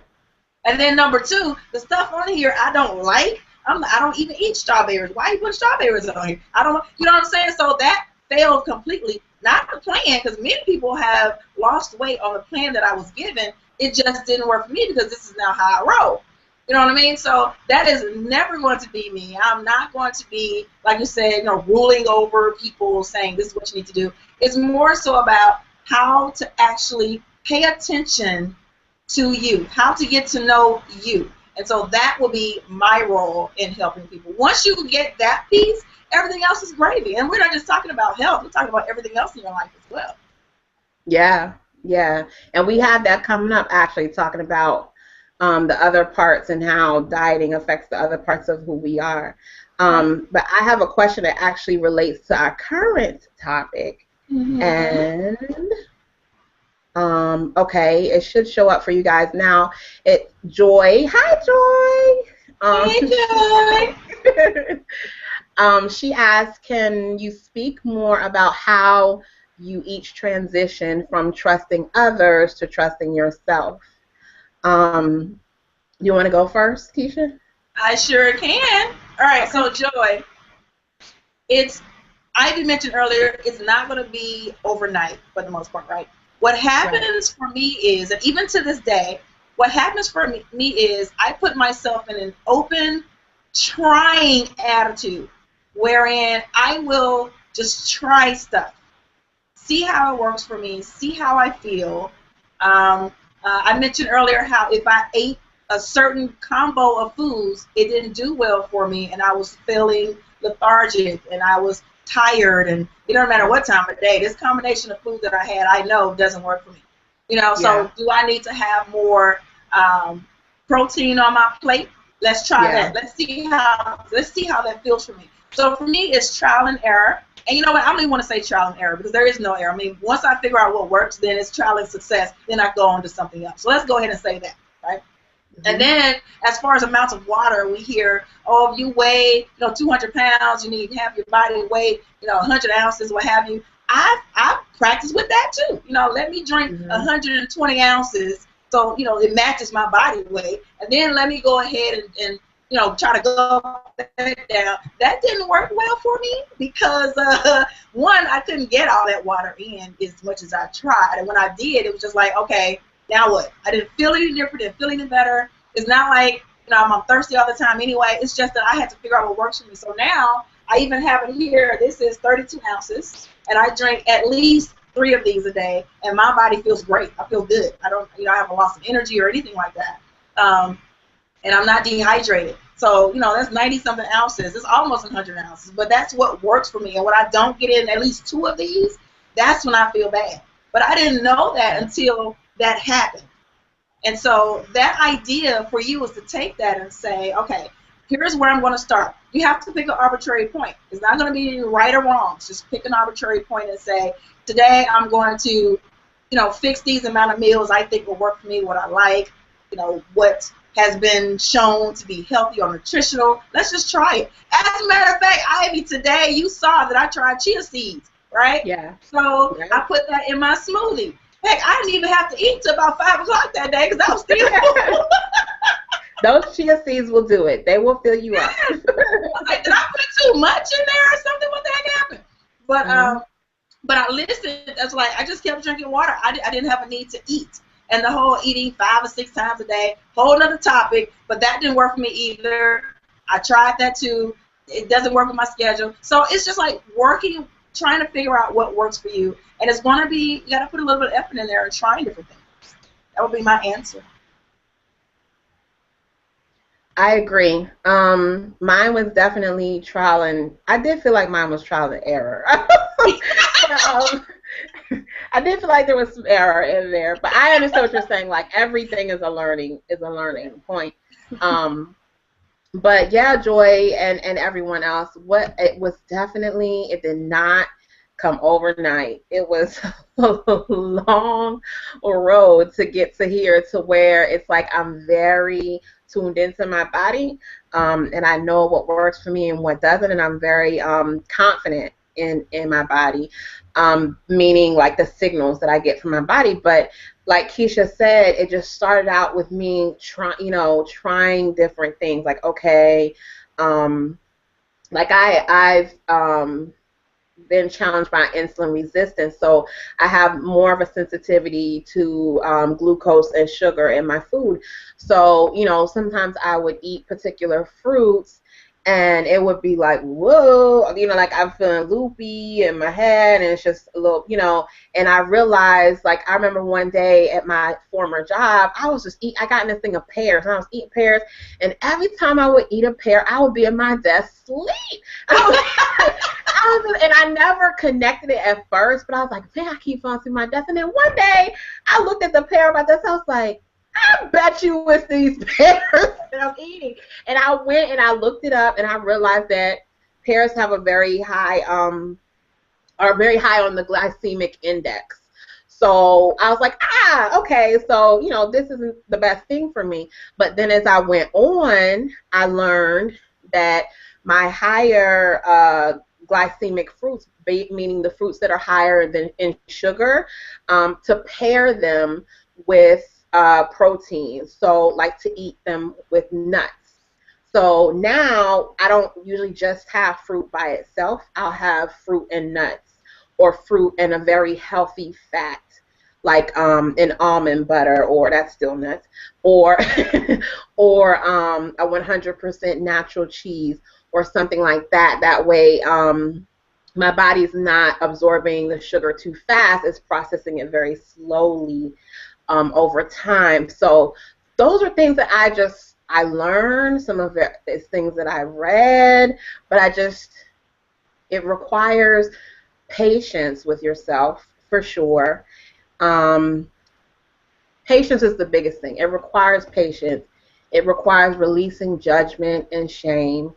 S2: And then number two, the stuff on here I don't like. I don't even eat strawberries. Why you put strawberries on here? I don't, you know what I'm saying? So that failed completely. Not the plan, because many people have lost weight on the plan that I was given. It just didn't work for me because this is now how I roll. You know what I mean? So that is never going to be me. I'm not going to be, like you said, ruling over people saying this is what you need to do. It's more so about how to actually pay attention to you, how to get to know you. And so that will be my role in helping people. Once you get that piece, everything else is gravy. And we're not just talking about health, we're talking about everything else in your life as well.
S1: Yeah. And we have that coming up, actually, talking about the other parts and how dieting affects the other parts of who we are. But I have a question that actually relates to our current topic.
S2: Mm-hmm.
S1: And okay, it should show up for you guys now. It's Joy. Hi, Joy.
S2: Hey, Joy.
S1: She asked, can you speak more about how you each transition from trusting others to trusting yourself? You want to go first, Keisha?
S2: I sure can. All right, so Joy, I did mention earlier, it's not going to be overnight for the most part, right? What happens for me is, and even to this day, what happens for me is I put myself in an open, trying attitude, wherein I will just try stuff, see how it works for me, see how I feel. I mentioned earlier how if I ate a certain combo of foods, it didn't do well for me, and I was feeling lethargic, and I was tired, and it doesn't matter what time of day. This combination of food that I had, I know doesn't work for me. So do I need to have more protein on my plate? Let's try that. Let's see how that feels for me. So for me, it's trial and error. And you know what? I don't even want to say trial and error because there is no error. I mean, once I figure out what works, then it's trial and success. Then I go on to something else. So let's go ahead and say that, right? Mm-hmm. And then as far as amounts of water, we hear, oh, if you weigh, 200 pounds, you need to have your body weight, 100 ounces, what have you. I practice with that too. Let me drink 120 ounces so, it matches my body weight. And then let me go ahead and try to go back down. That didn't work well for me because, one, I couldn't get all that water in as much as I tried. And when I did, it was just like, okay, now what? I didn't feel any different, didn't feel any better. It's not like, I'm thirsty all the time anyway. It's just that I had to figure out what works for me. So now I even have it here. This is 32 ounces, and I drink at least 3 of these a day, and my body feels great. I feel good. I don't, I haven't lost energy or anything like that. And I'm not dehydrated. So, that's 90-something ounces. It's almost 100 ounces, but that's what works for me. And when I don't get in at least 2 of these, that's when I feel bad. But I didn't know that until that happened. And so that idea for you is to take that and say, okay, here's where I'm going to start. You have to pick an arbitrary point. It's not going to be right or wrong. Just pick an arbitrary point and say, today I'm going to, fix these amount of meals I think will work for me, what I like, what has been shown to be healthy or nutritional. Let's just try it. As a matter of fact, Ivy, today you saw that I tried chia seeds, right?
S1: Yeah.
S2: So I put that in my smoothie. Heck, I didn't even have to eat till about 5 o'clock that day because I was still full.
S1: Those chia seeds will do it. They will fill you up.
S2: Like, did I put too much in there or something? What the heck happened? But I listened. That's like I just kept drinking water. I didn't have a need to eat. And the whole eating 5 or 6 times a day, whole other topic. But that didn't work for me either. I tried that too. It doesn't work with my schedule. So it's just like trying to figure out what works for you. And it's going to be, you got to put a little bit of effort in there and trying different things. That would be my answer.
S1: I agree. Mine was definitely trial and I did feel like mine was trial and error. I did feel like there was some error in there, but I understand what you're saying. Like everything is a learning point. But yeah, Joy and everyone else, it did not come overnight. It was a long road to get to here to where it's like I'm very tuned into my body, and I know what works for me and what doesn't, and I'm very confident in my body, meaning like the signals that I get from my body. But like Keisha said, it just started out with me trying different things. Like, okay, like I've been challenged by insulin resistance, so I have more of a sensitivity to glucose and sugar in my food. So, sometimes I would eat particular fruits and it would be like, whoa, like I'm feeling loopy in my head, and it's just a little, and I realized, like, I remember one day at my former job, I got in this thing of pears, and I was eating pears, and every time I would eat a pear, I would be at my desk sleep. And I never connected it at first, but I was like, man, I keep falling through my desk. And then one day, I looked at the pear on my desk, I was like, I bet you it's these pears that I'm eating. And I went and I looked it up and I realized that pears have a very high, are very high on the glycemic index. So I was like, okay, so, this isn't the best thing for me. But then as I went on, I learned that my higher glycemic fruits, meaning the fruits that are higher than in sugar, to pair them with protein. So like to eat them with nuts. So now I don't usually just have fruit by itself. I'll have fruit and nuts, or fruit and a very healthy fat, like an almond butter, or that's still nuts, or or a 100% natural cheese, or something like that. That way, my body's not absorbing the sugar too fast. It's processing it very slowly over time. So those are things that I learned. Some of it is things that I read, but it requires patience with yourself, for sure. Patience is the biggest thing. It requires patience. It requires releasing judgment and shame,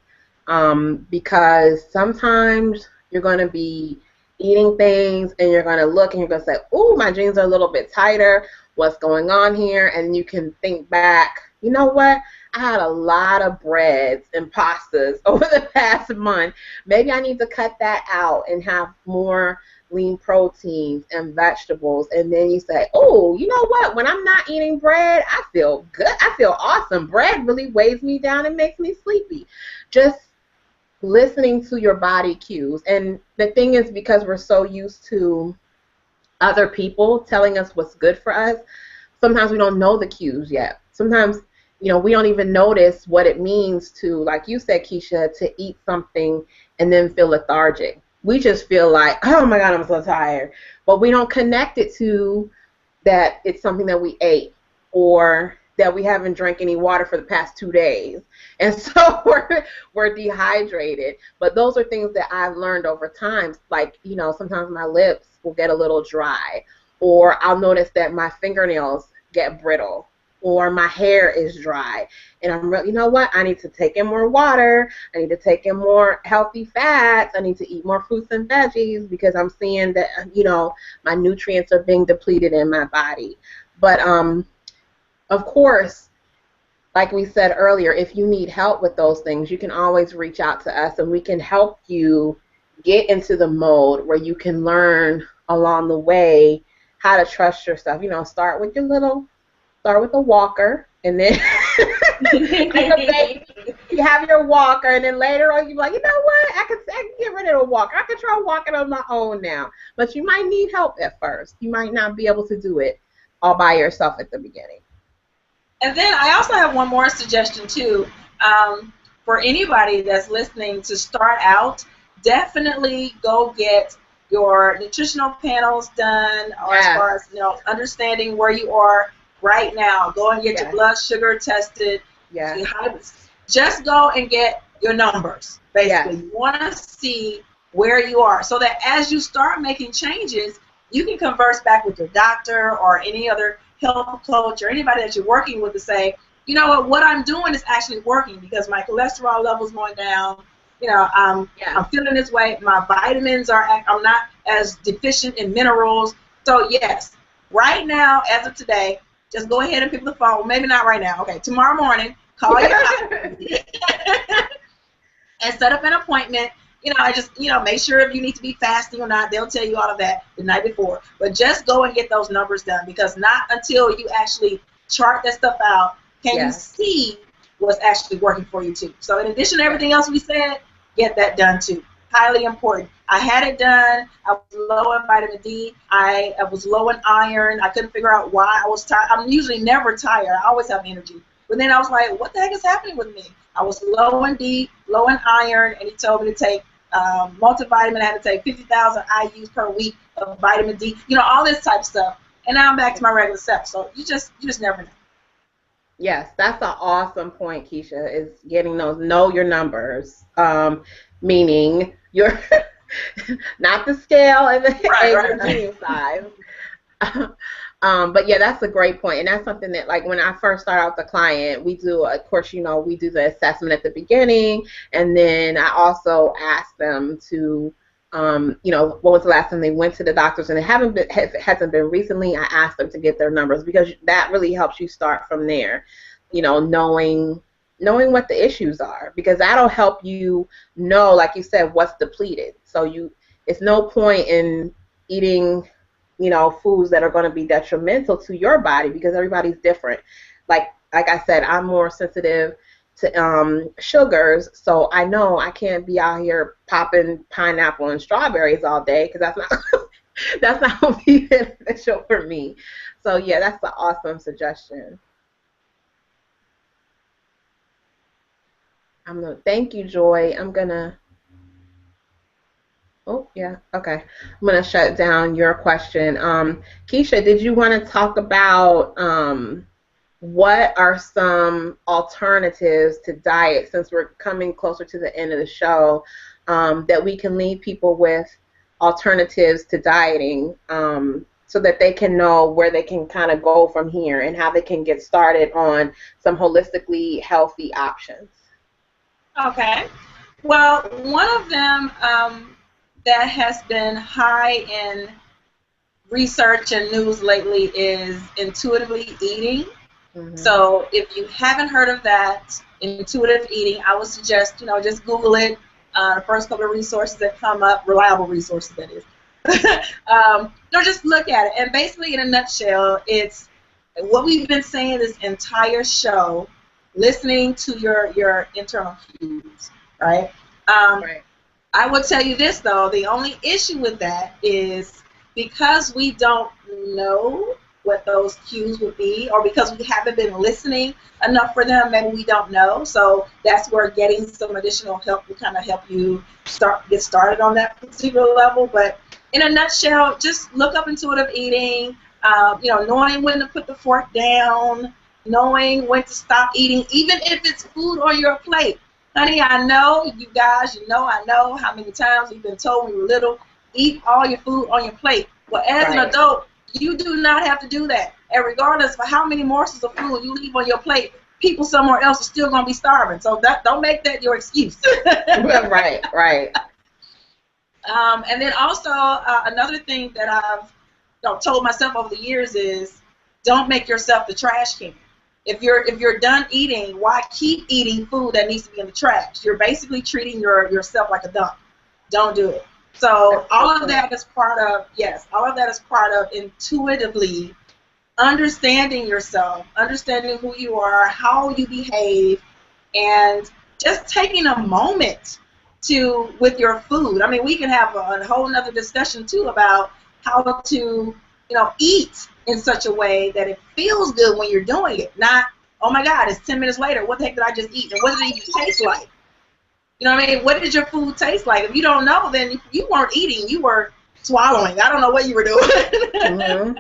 S1: because sometimes you're going to be eating things and you're going to look and you're going to say, "Ooh, my jeans are a little bit tighter. What's going on here?" And you can think back, you know what? I had a lot of breads and pastas over the past month. Maybe I need to cut that out and have more lean proteins and vegetables. And then you say, "Oh, you know what? When I'm not eating bread, I feel good. I feel awesome. Bread really weighs me down and makes me sleepy." Just listening to your body cues. And the thing is, because we're so used to other people telling us what's good for us, sometimes we don't know the cues yet. Sometimes, we don't even notice what it means to, like you said, Keisha, to eat something and then feel lethargic. We just feel like, "Oh my God, I'm so tired." But we don't connect it to that it's something that we ate, or that we haven't drank any water for the past 2 days. And so we're dehydrated. But those are things that I've learned over time. Like, sometimes my lips will get a little dry, or I'll notice that my fingernails get brittle, or my hair is dry. And I'm really, you know what? I need to take in more water. I need to take in more healthy fats. I need to eat more fruits and veggies, because I'm seeing that, my nutrients are being depleted in my body. But of course, like we said earlier, if you need help with those things, you can always reach out to us and we can help you get into the mode where you can learn along the way how to trust yourself. Start with a walker, and then like a baby, you have your walker, and then later on you're like, "You know what? I can get rid of the walker. I can try walking on my own now." But you might need help at first. You might not be able to do it all by yourself at the beginning.
S2: And then I also have one more suggestion too. For anybody that's listening to start out, definitely go get your nutritional panels done, or as far as understanding where you are right now. Go and get your blood sugar tested.
S1: Yeah.
S2: Just go and get your numbers. Basically, you want to see where you are, so that as you start making changes, you can converse back with your doctor or any other health coach or anybody that you're working with to say, "You know what I'm doing is actually working, because my cholesterol level's going down. I'm feeling this way. My vitamins I'm not as deficient in minerals." So yes, right now, as of today, just go ahead and pick up the phone. Maybe not right now. Okay, tomorrow morning, call your doctor and set up an appointment. I just, make sure if you need to be fasting or not. They'll tell you all of that the night before. But just go and get those numbers done, because not until you actually chart that stuff out can you see what's actually working for you too. So in addition to everything else we said, get that done too. Highly important. I had it done. I was low in vitamin D. I was low in iron. I couldn't figure out why I was tired. I'm usually never tired. I always have energy. But then I was like, what the heck is happening with me? I was low in D, low in iron, and he told me to take multivitamin. I had to take 50,000 IUs per week of vitamin D. All this type of stuff. And now I'm back to my regular self. So you just never know.
S1: Yes, that's an awesome point, Keisha, is getting those know your numbers, meaning your not the scale and the your size. But yeah, that's a great point. And that's something that, like, when I first start out with the client, we do, of course, we do the assessment at the beginning. And then I also ask them to, what was the last time they went to the doctors? And if it hasn't been recently, I ask them to get their numbers, because that really helps you start from there, knowing what the issues are, because that'll help you know, like you said, what's depleted. So it's no point in eating foods that are going to be detrimental to your body, because everybody's different. Like I said, I'm more sensitive to sugars, so I know I can't be out here popping pineapple and strawberries all day, because that's not that's not going to be beneficial for me. So yeah, that's an awesome suggestion. Thank you, Joy. Oh, yeah. Okay. I'm going to shut down your question. Keisha, did you want to talk about what are some alternatives to diet, since we're coming closer to the end of the show, that we can leave people with alternatives to dieting, so that they can know where they can kind of go from here and how they can get started on some holistically healthy options?
S2: Okay. Well, one of them that has been high in research and news lately is intuitively eating.
S1: Mm-hmm.
S2: So if you haven't heard of that, intuitive eating, I would suggest, just Google it. The first couple of resources that come up, reliable resources, that is. Just look at it. And basically, in a nutshell, it's what we've been saying this entire show, listening to your internal cues, right?
S1: Right.
S2: I will tell you this, though. The only issue with that is because we don't know what those cues would be, or because we haven't been listening enough for them, maybe we don't know. So that's where getting some additional help will kind of help you get started on that particular level. But in a nutshell, just look up intuitive eating, knowing when to put the fork down, knowing when to stop eating, even if it's food on your plate. Honey, I know, you guys, I know how many times we've been told when we were little, eat all your food on your plate. Well, as an adult, you do not have to do that. And regardless of how many morsels of food you leave on your plate, people somewhere else are still going to be starving. So don't make that your excuse.
S1: Right.
S2: And then also another thing that I've told myself over the years is don't make yourself the trash can. If you're done eating, why keep eating food that needs to be in the trash? You're basically treating yourself like a dump. Don't do it. So all of that is part of intuitively understanding yourself, understanding who you are, how you behave, and just taking a moment with your food. I mean, we can have a whole nother discussion too about how to eat in such a way that it feels good when you're doing it. Not, oh my God, it's 10 minutes later. What the heck did I just eat? And what did it even taste like? You know what I mean? What did your food taste like? If you don't know, then you weren't eating. You were swallowing. I don't know what you were doing. Mm-hmm.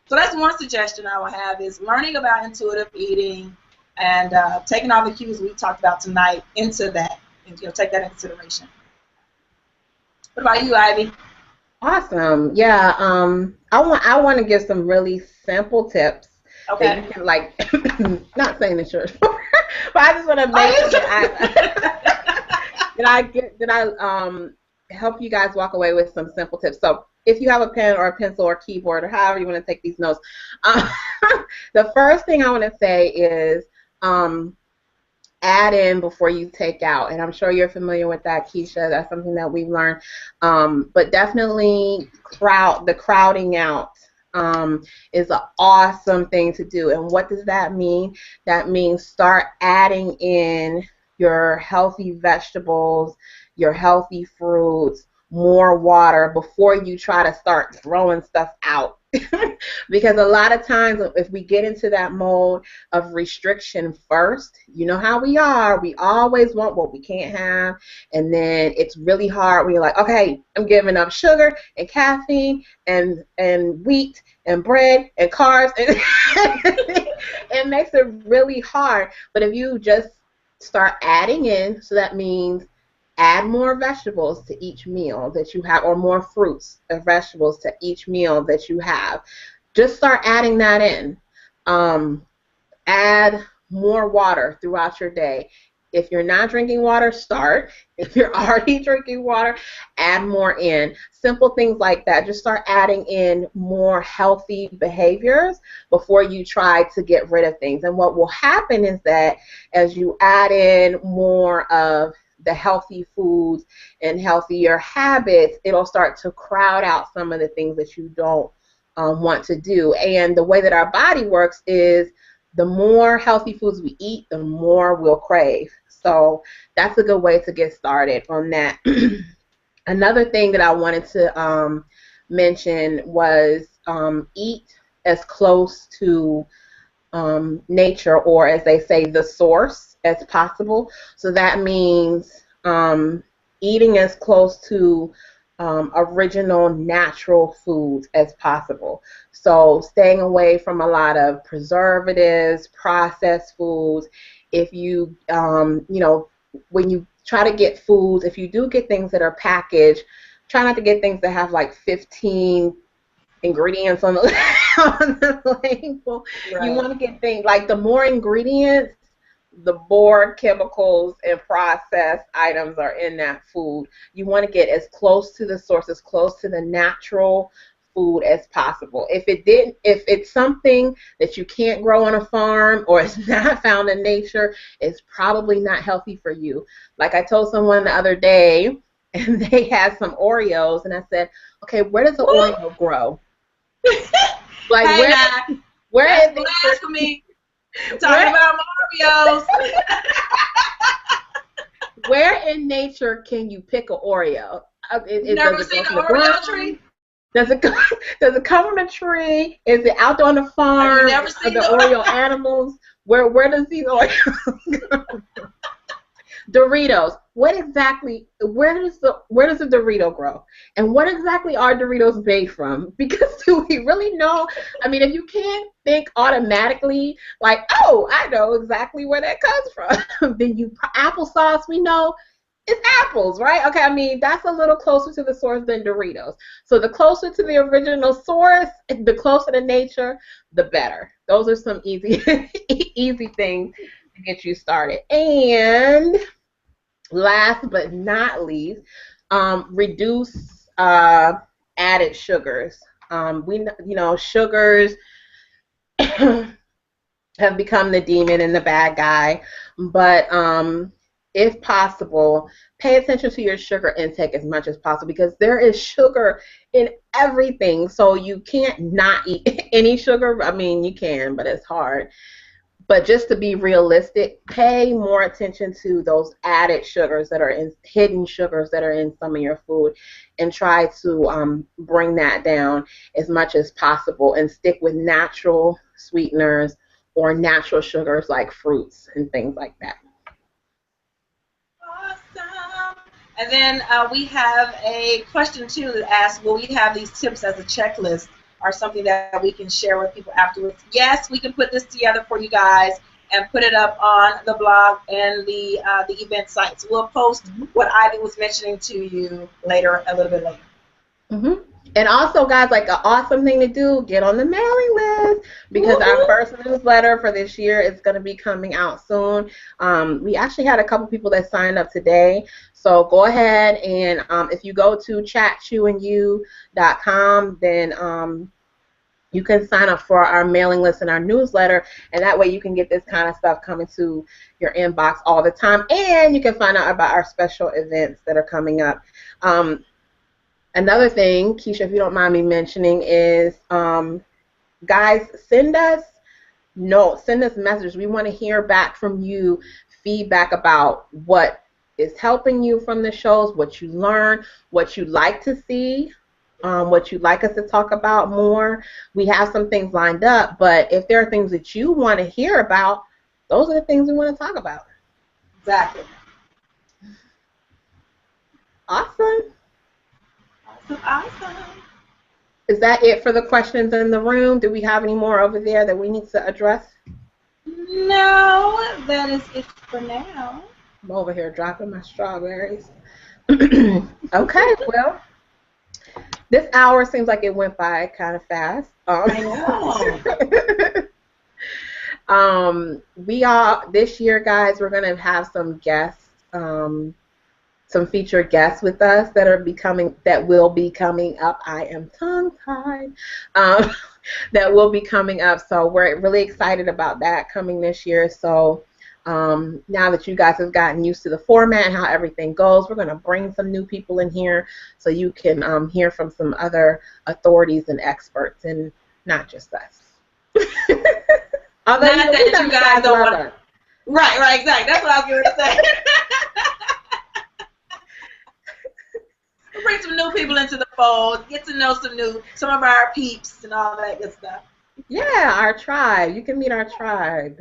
S2: So that's one suggestion I would have, is learning about intuitive eating and taking all the cues we talked about tonight into that. And, take that into consideration. What about you, Ivy?
S1: Awesome. Yeah. I want to give some really simple tips.
S2: Okay.
S1: That you can, not saying that yours, but I just want to make sure that I help you guys walk away with some simple tips. So if you have a pen or a pencil or keyboard or however you want to take these notes, the first thing I want to say is add in before you take out. And I'm sure you're familiar with that, Keisha. That's something that we've learned. But definitely the crowding out is an awesome thing to do. And what does that mean? That means start adding in your healthy vegetables, your healthy fruits, more water before you try to start throwing stuff out. Because a lot of times if we get into that mode of restriction first, you know how we are. We always want what we can't have. And then it's really hard when you're like, okay, I'm giving up sugar and caffeine and wheat and bread and carbs. And it makes it really hard. But if you just start adding in, so that means add more vegetables to each meal that you have, or more fruits and vegetables to each meal that you have. just start adding that in. Add more water throughout your day. If you're not drinking water, start. If you're already drinking water, add more in. Simple things like that. Just start adding in more healthy behaviors before you try to get rid of things. And what will happen is that as you add in more of the healthy foods and healthier habits, it'll start to crowd out some of the things that you don't want to do. And the way that our body works is the more healthy foods we eat, the more we'll crave. So that's a good way to get started on that. Another thing that I wanted to mention was eat as close to nature, or as they say, the source, as possible. So that means eating as close to original natural foods as possible. So staying away from a lot of preservatives, processed foods. If you, when you try to get foods, if you do get things that are packaged, try not to get things that have like 15 ingredients on the, on the label. Right. You want to get things like the more ingredients, the more chemicals and processed items are in that food. You want to get as close to the source, as close to the natural food as possible. If it's something that you can't grow on a farm or it's not found in nature, it's probably not healthy for you. Like I told someone the other day, and they had some Oreos, and I said, okay, where does the Oreo grow? Like,
S2: hey, where is blasphemy? Talking about Oreos.
S1: Where in nature can you pick an Oreo?
S2: You never seen an Oreo tree?
S1: Does it come from a tree? Is it out there on the farm?
S2: Have you never seen
S1: the Oreo animals? Where does these Oreos come from? Doritos. Where does the Dorito grow? And what exactly are Doritos made from? Because do we really know? I mean, if you can't think automatically, like, oh, I know exactly where that comes from, then applesauce, we know it's apples, right? Okay, I mean, that's a little closer to the source than Doritos. So the closer to the original source, the closer to nature, the better. Those are some easy things to get you started. And last but not least, reduce added sugars. Sugars have become the demon and the bad guy, but if possible, pay attention to your sugar intake as much as possible, because there is sugar in everything. So you can't not eat any sugar. I mean, you can, but it's hard. But just to be realistic, pay more attention to those added sugars that are in, hidden sugars that are in some of your food, and try to bring that down as much as possible, and stick with natural sweeteners or natural sugars like fruits and things like that.
S2: Awesome. And then we have a question too that asks, will we have these tips as a checklist or something that we can share with people afterwards? Yes, we can put this together for you guys and put it up on the blog and the event sites. We'll post what Ivy was mentioning to you later, a little bit later.
S1: Mm-hmm. And also, guys, like an awesome thing to do, get on the mailing list, because our first newsletter for this year is going to be coming out soon. We actually had a couple people that signed up today. So go ahead and if you go to chatchewindyou.com, then you can sign up for our mailing list and our newsletter, and that way you can get this kind of stuff coming to your inbox all the time, and you can find out about our special events that are coming up. Another thing, Keisha, if you don't mind me mentioning, is guys, send us messages. We want to hear back from you, feedback about what is helping you from the shows, what you learn, what you'd like to see, what you'd like us to talk about more. We have some things lined up, but if there are things that you want to hear about, those are the things we want to talk about.
S2: Exactly.
S1: Awesome.
S2: Awesome.
S1: Is that it for the questions in the room? Do we have any more over there that we need to address?
S2: No, that is it for now.
S1: I'm over here dropping my strawberries. Okay, well, This hour seems like it went by kind of fast.
S2: I know.
S1: We are this year, guys. We're gonna have some guests, some featured guests with us that will be coming up. I am tongue tied. That will be coming up. So we're really excited about that coming this year. So now that you guys have gotten used to the format and how everything goes, we're gonna bring some new people in here so you can hear from some other authorities and experts and not just us. Although
S2: Not that you guys don't want to. Right, exactly. That's what I was going to say. We'll bring some new people into the fold, get to know some of our peeps and all that good stuff.
S1: Yeah, our tribe. You can meet our tribe.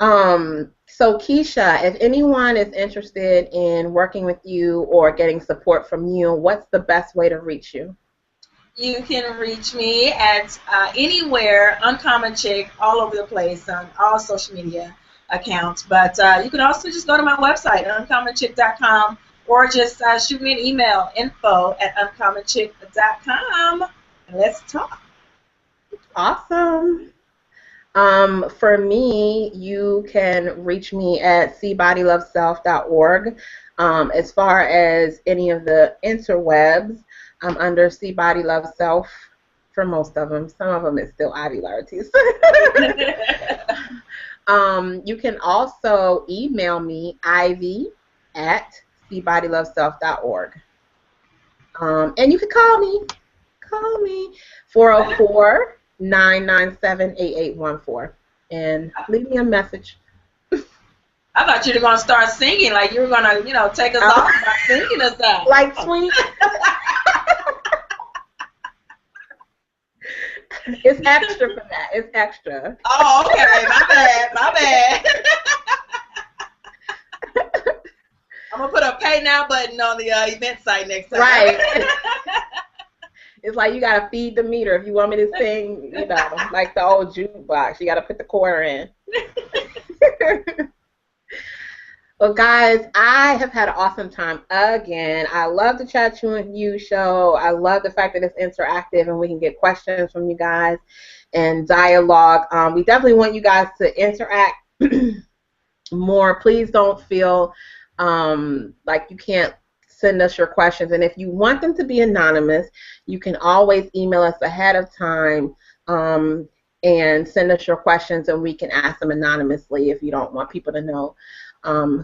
S1: So Keisha, if anyone is interested in working with you or getting support from you, what's the best way to reach you?
S2: You can reach me at anywhere, Uncommon Chick, all over the place on all social media accounts. But you can also just go to my website, uncommonchick.com, or just shoot me an email, info@uncommonchick.com, and let's talk.
S1: Awesome. For me, you can reach me at cbodyloveself.org. As far as any of the interwebs, I'm under C Body Love Self for most of them. Some of them is still Ivy Lartiz. You can also email me, ivy@cbodyloveself.org. And you can call me. 404-997-8814. And leave me a message.
S2: I thought you were going to start singing, like you were going to, take us off by singing us out.
S1: Like Sweet. It's extra for that. It's extra.
S2: Oh, okay. My bad. I'm going to put a pay now button on the event site next time.
S1: Right. It's like you got to feed the meter. If you want me to sing, like the old jukebox, you got to put the quarter in. Well, guys, I have had an awesome time again. I love the Chat with You show. I love the fact that it's interactive and we can get questions from you guys and dialogue. We definitely want you guys to interact more. Please don't feel like you can't send us your questions. And if you want them to be anonymous, you can always email us ahead of time and send us your questions, and we can ask them anonymously if you don't want people to know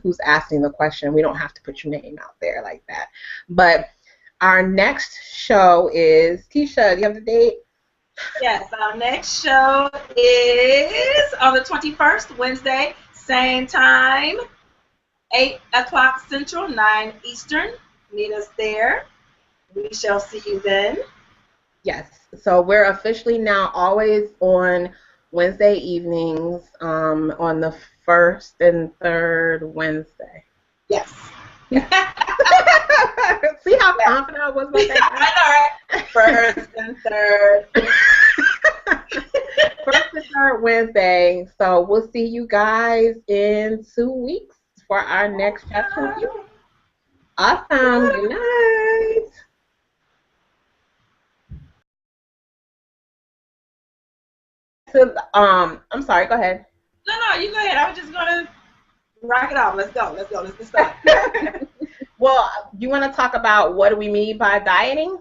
S1: who's asking the question. We don't have to put your name out there like that. But our next show is, Keisha, do you have the date?
S2: Yes, our next show is on the 21st, Wednesday, same time, 8 o'clock Central, 9 Eastern. Meet us there. We shall see you then.
S1: Yes. So we're officially now always on Wednesday evenings on the first and third Wednesday.
S2: Yes.
S1: See how confident I was with that?
S2: I know, right? First and third.
S1: First and third Wednesday. So we'll see you guys in 2 weeks for our next chapter. Awesome. Good night. I'm sorry, go ahead.
S2: No, you go ahead. I was just gonna rock it off. Let's go. Let's get started.
S1: Well, you want to talk about what do we mean by dieting?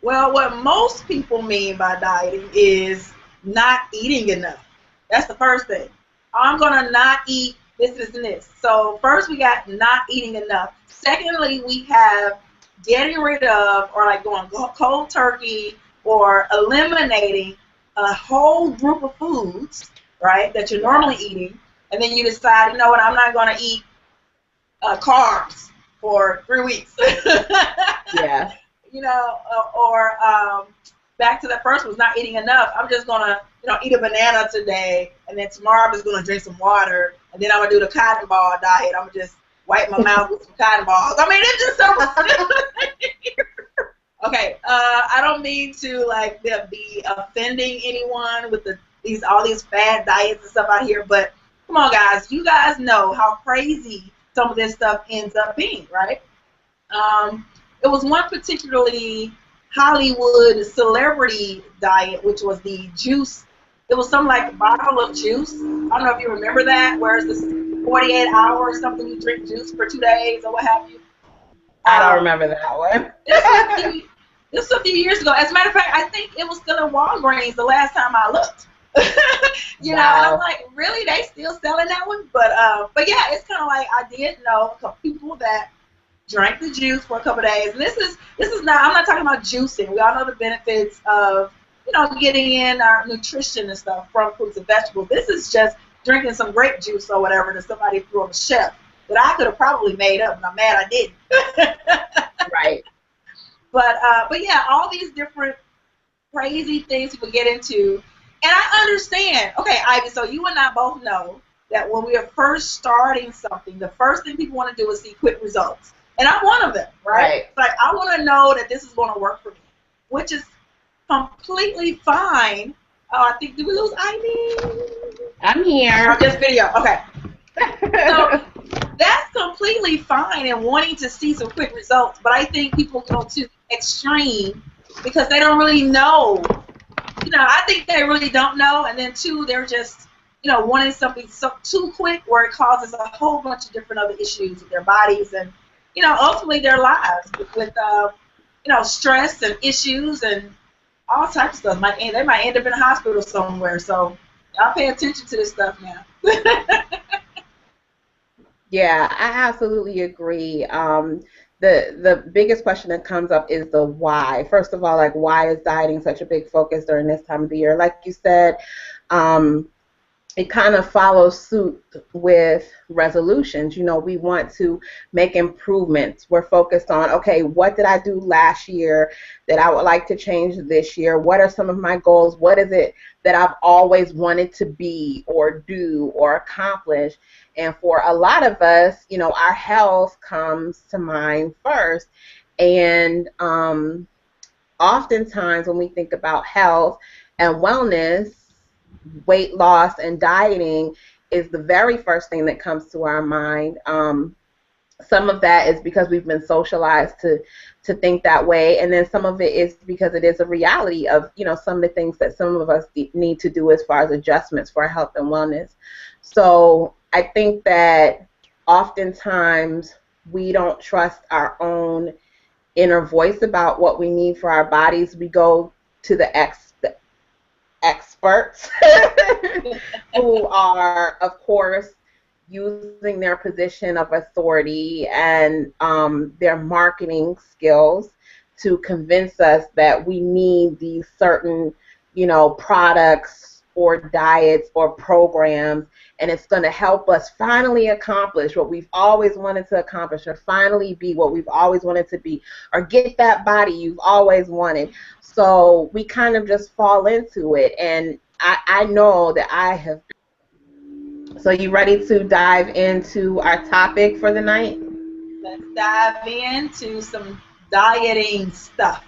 S2: Well, what most people mean by dieting is not eating enough. That's the first thing. I'm gonna not eat this, and this. So first we got not eating enough. Secondly, we have getting rid of or like going cold turkey or eliminating a whole group of foods, right, that you're normally eating, and then you decide, you know what, I'm not going to eat carbs for 3 weeks.
S1: Yeah.
S2: Or back to the first was not eating enough. I'm just going to, eat a banana today, and then tomorrow I'm just going to drink some water, and then I'm going to do the cotton ball diet. I'm going to just wipe my mouth with some cotton balls. I mean, it's just so Okay, I don't mean to be offending anyone with all these fad diets and stuff out here, but come on, guys, you guys know how crazy some of this stuff ends up being, right? It it was one particularly Hollywood celebrity diet, which was the juice. It was some like bottle of juice. I don't know if you remember that, where it's this 48 hours or something, you drink juice for 2 days or what have you.
S1: I don't remember that one.
S2: This was a few years ago. As a matter of fact, I think it was still in Walgreens the last time I looked. You know, and I'm like, really? They still selling that one? But yeah, it's kind of like I did know a couple people that drank the juice for a couple of days. And this is not. I'm not talking about juicing. We all know the benefits of, you know, getting in our nutrition and stuff from fruits and vegetables. This is just drinking some grape juice or whatever that somebody threw on the shelf that I could have probably made up, and I'm mad I didn't.
S1: Right.
S2: But yeah, all these different crazy things people get into. And I understand. Okay, Ivy, so you and I both know that when we are first starting something, the first thing people want to do is see quick results. And I'm one of them, right? Like, I want to know that this is going to work for me, which is completely fine. Oh, I think, did we lose Ivy?
S1: I'm here.
S2: Oh, this video. Okay. So that's completely fine and wanting to see some quick results, but I think people go to extreme because they don't really know. You know, I think they really don't know, and then two, they're just, you know, wanting something so too quick where it causes a whole bunch of different other issues with their bodies and, you know, ultimately their lives with you know, stress and issues and all types of stuff. They might end up in a hospital somewhere. So y'all pay attention to this stuff now.
S1: Yeah, I absolutely agree. The biggest question that comes up is the why. First of all, like, why is dieting such a big focus during this time of the year? Like you said, it kind of follows suit with resolutions. You know, we want to make improvements. We're focused on, okay, what did I do last year that I would like to change this year? What are some of my goals? What is it that I've always wanted to be or do or accomplish? And for a lot of us, you know, our health comes to mind first. And oftentimes when we think about health and wellness, weight loss and dieting is the very first thing that comes to our mind. Some of that is because we've been socialized to think that way, and then some of it is because it is a reality of, you know, some of the things that some of us need to do as far as adjustments for our health and wellness. So I think that oftentimes we don't trust our own inner voice about what we need for our bodies. We go to the experts who are, of course, using their position of authority and their marketing skills to convince us that we need these certain, you know, products or diets or programs, and it's going to help us finally accomplish what we've always wanted to accomplish, or finally be what we've always wanted to be, or get that body you've always wanted. So we kind of just fall into it, and I know that I have. So you ready to dive into our topic for the night?
S2: Let's dive into some dieting stuff.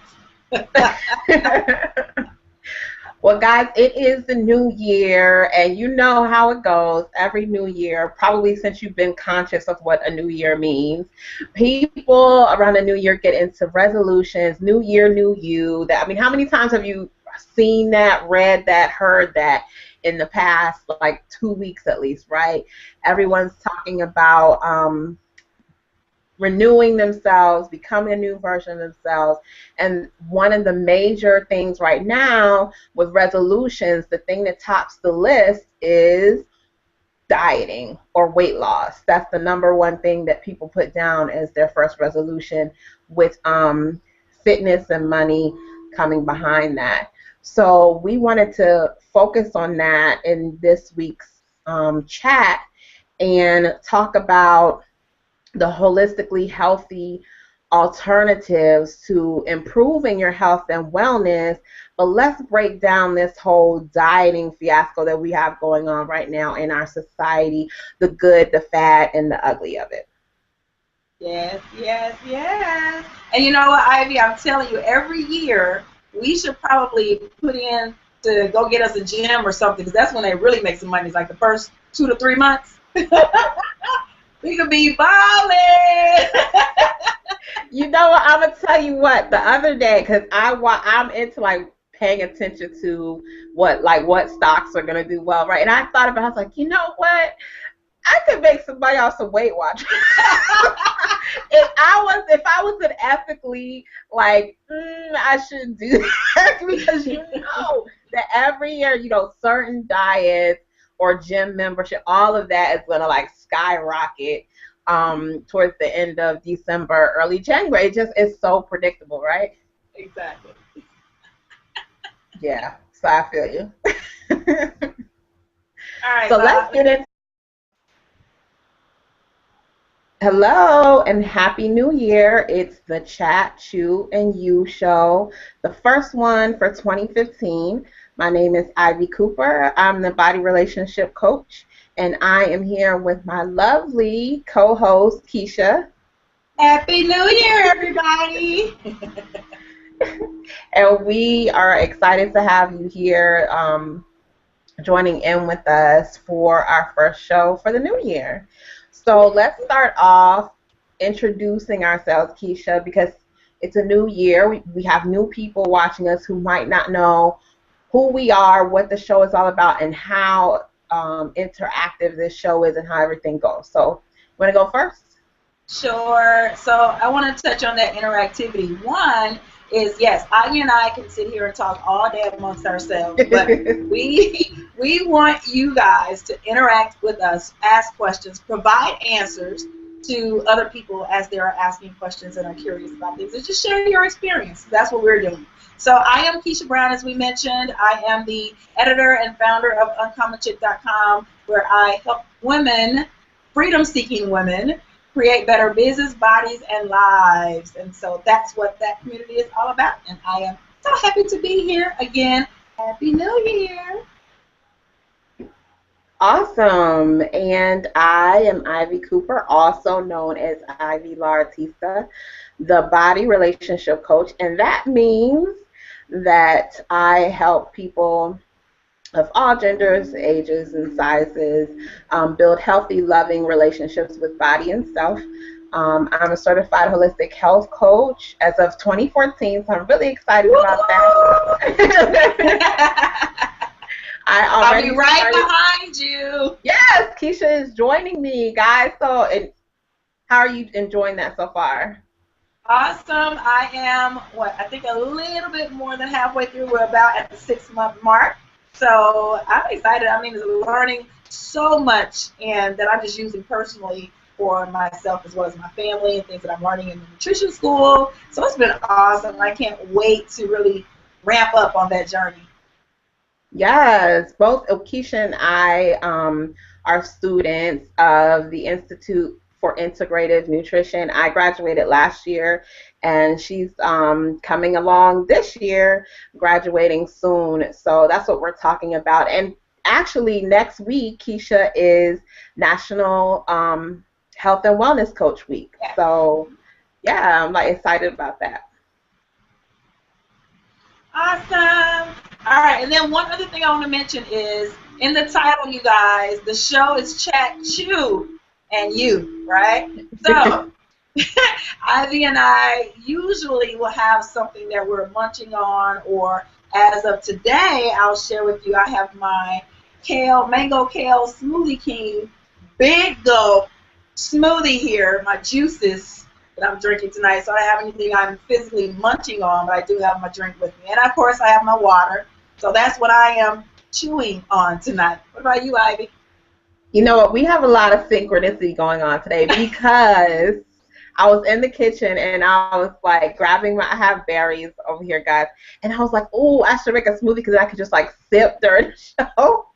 S1: Well, guys, it is the new year, and you know how it goes. Every new year, probably since you've been conscious of what a new year means, people around the new year get into resolutions, new year, new you. I mean, how many times have you seen that, read that, heard that in the past, like 2 weeks at least, right? Everyone's talking about renewing themselves, becoming a new version of themselves. And one of the major things right now with resolutions, the thing that tops the list is dieting or weight loss. That's the number one thing that people put down as their first resolution, with fitness and money coming behind that. So we wanted to focus on that in this week's chat and talk about the holistically healthy alternatives to improving your health and wellness. But let's break down this whole dieting fiasco that we have going on right now in our society, the good, the fad, and the ugly of it.
S2: Yes, yes, yes. And you know what, Ivy, I'm telling you, every year we should probably put in to go get us a gym or something, because that's when they really make some money. It's like the first 2 to 3 months. We could be balling.
S1: You know what? I'm gonna tell you what. The other day, because I'm into like paying attention to what stocks are gonna do well, right? And I thought about, I was like, you know what? I could make somebody else a Weight Watcher. If I was an ethically like, I shouldn't do that because you know that every year, certain diets or gym membership, all of that is gonna like skyrocket towards the end of December, early January. It just is so predictable, right?
S2: Exactly.
S1: Yeah. So I feel you.
S2: All right.
S1: So let's get into. Hello and Happy New Year. It's the Chat, Chew, and You show, the first one for 2015. My name is Ivy Cooper. I'm the body relationship coach, and I am here with my lovely co-host, Keisha.
S2: Happy New Year, everybody.
S1: And we are excited to have you here joining in with us for our first show for the new year. So let's start off introducing ourselves, Keisha, because it's a new year. We have new people watching us who might not know who we are, what the show is all about, and how interactive this show is and how everything goes. So, you want to go first?
S2: Sure. So I want to touch on that interactivity. One is, yes, Ivy and I can sit here and talk all day amongst ourselves, but we want you guys to interact with us, ask questions, provide answers to other people as they are asking questions and are curious about things, and just share your experience. That's what we're doing. So I am Keisha Brown, as we mentioned. I am the editor and founder of uncommonchick.com, where I help women, freedom-seeking women, create better business, bodies, and lives. And so that's what that community is all about. And I am so happy to be here again. Happy New Year.
S1: Awesome. And I am Ivy Cooper, also known as Ivy Laratista, the body relationship coach. And that means that I help people of all genders, ages, and sizes build healthy, loving relationships with body and self. I'm a certified holistic health coach as of 2014, so I'm really excited about that.
S2: I'll be right behind you.
S1: Yes, Keisha is joining me, guys. So, how are you enjoying that so far?
S2: Awesome. I am, I think a little bit more than halfway through. We're about at the 6-month mark. So I'm excited. I mean, learning so much, and that I'm just using personally for myself as well as my family, and things that I'm learning in the nutrition school. So it's been awesome. I can't wait to really ramp up on that journey.
S1: Yes, both Keisha and I are students of the Institute for Integrative Nutrition. I graduated last year, and she's coming along this year, graduating soon. So that's what we're talking about. And actually, next week, Keisha, is National Health and Wellness Coach Week.
S2: Yeah.
S1: So, yeah, I'm like excited about that.
S2: Awesome. All right, and then one other thing I want to mention is, in the title, you guys, the show is Chat, Chew, and You, right? So Ivy and I usually will have something that we're munching on, or as of today, I'll share with you, I have my mango kale smoothie king big gulp smoothie here, my juices that I'm drinking tonight. So I don't have anything I'm physically munching on, but I do have my drink with me. And of course I have my water. So that's what I am chewing on tonight. What about you, Ivy?
S1: You know what? We have a lot of synchronicity going on today because I was in the kitchen and I was like grabbing I have berries over here, guys. And I was like, oh, I should make a smoothie because I could just like sip during the show.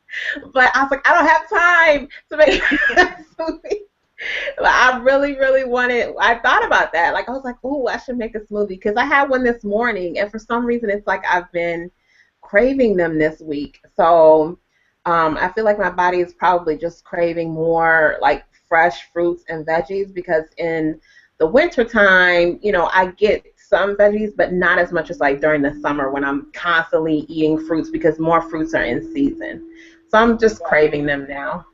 S1: But I was like, I don't have time to make a smoothie. I really, really I thought about that. Like, I was like, oh, I should make a smoothie because I had one this morning. And for some reason, it's like I've been craving them this week. So I feel like my body is probably just craving more like fresh fruits and veggies because in the winter time, I get some veggies, but not as much as like during the summer when I'm constantly eating fruits because more fruits are in season. So I'm just craving them now.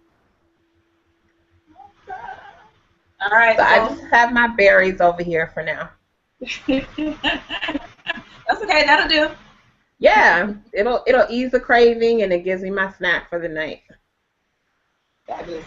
S2: All right.
S1: So I just have my berries over here for now.
S2: That's okay. That'll do.
S1: Yeah, it'll ease the craving and it gives me my snack for the night.
S2: Fabulous.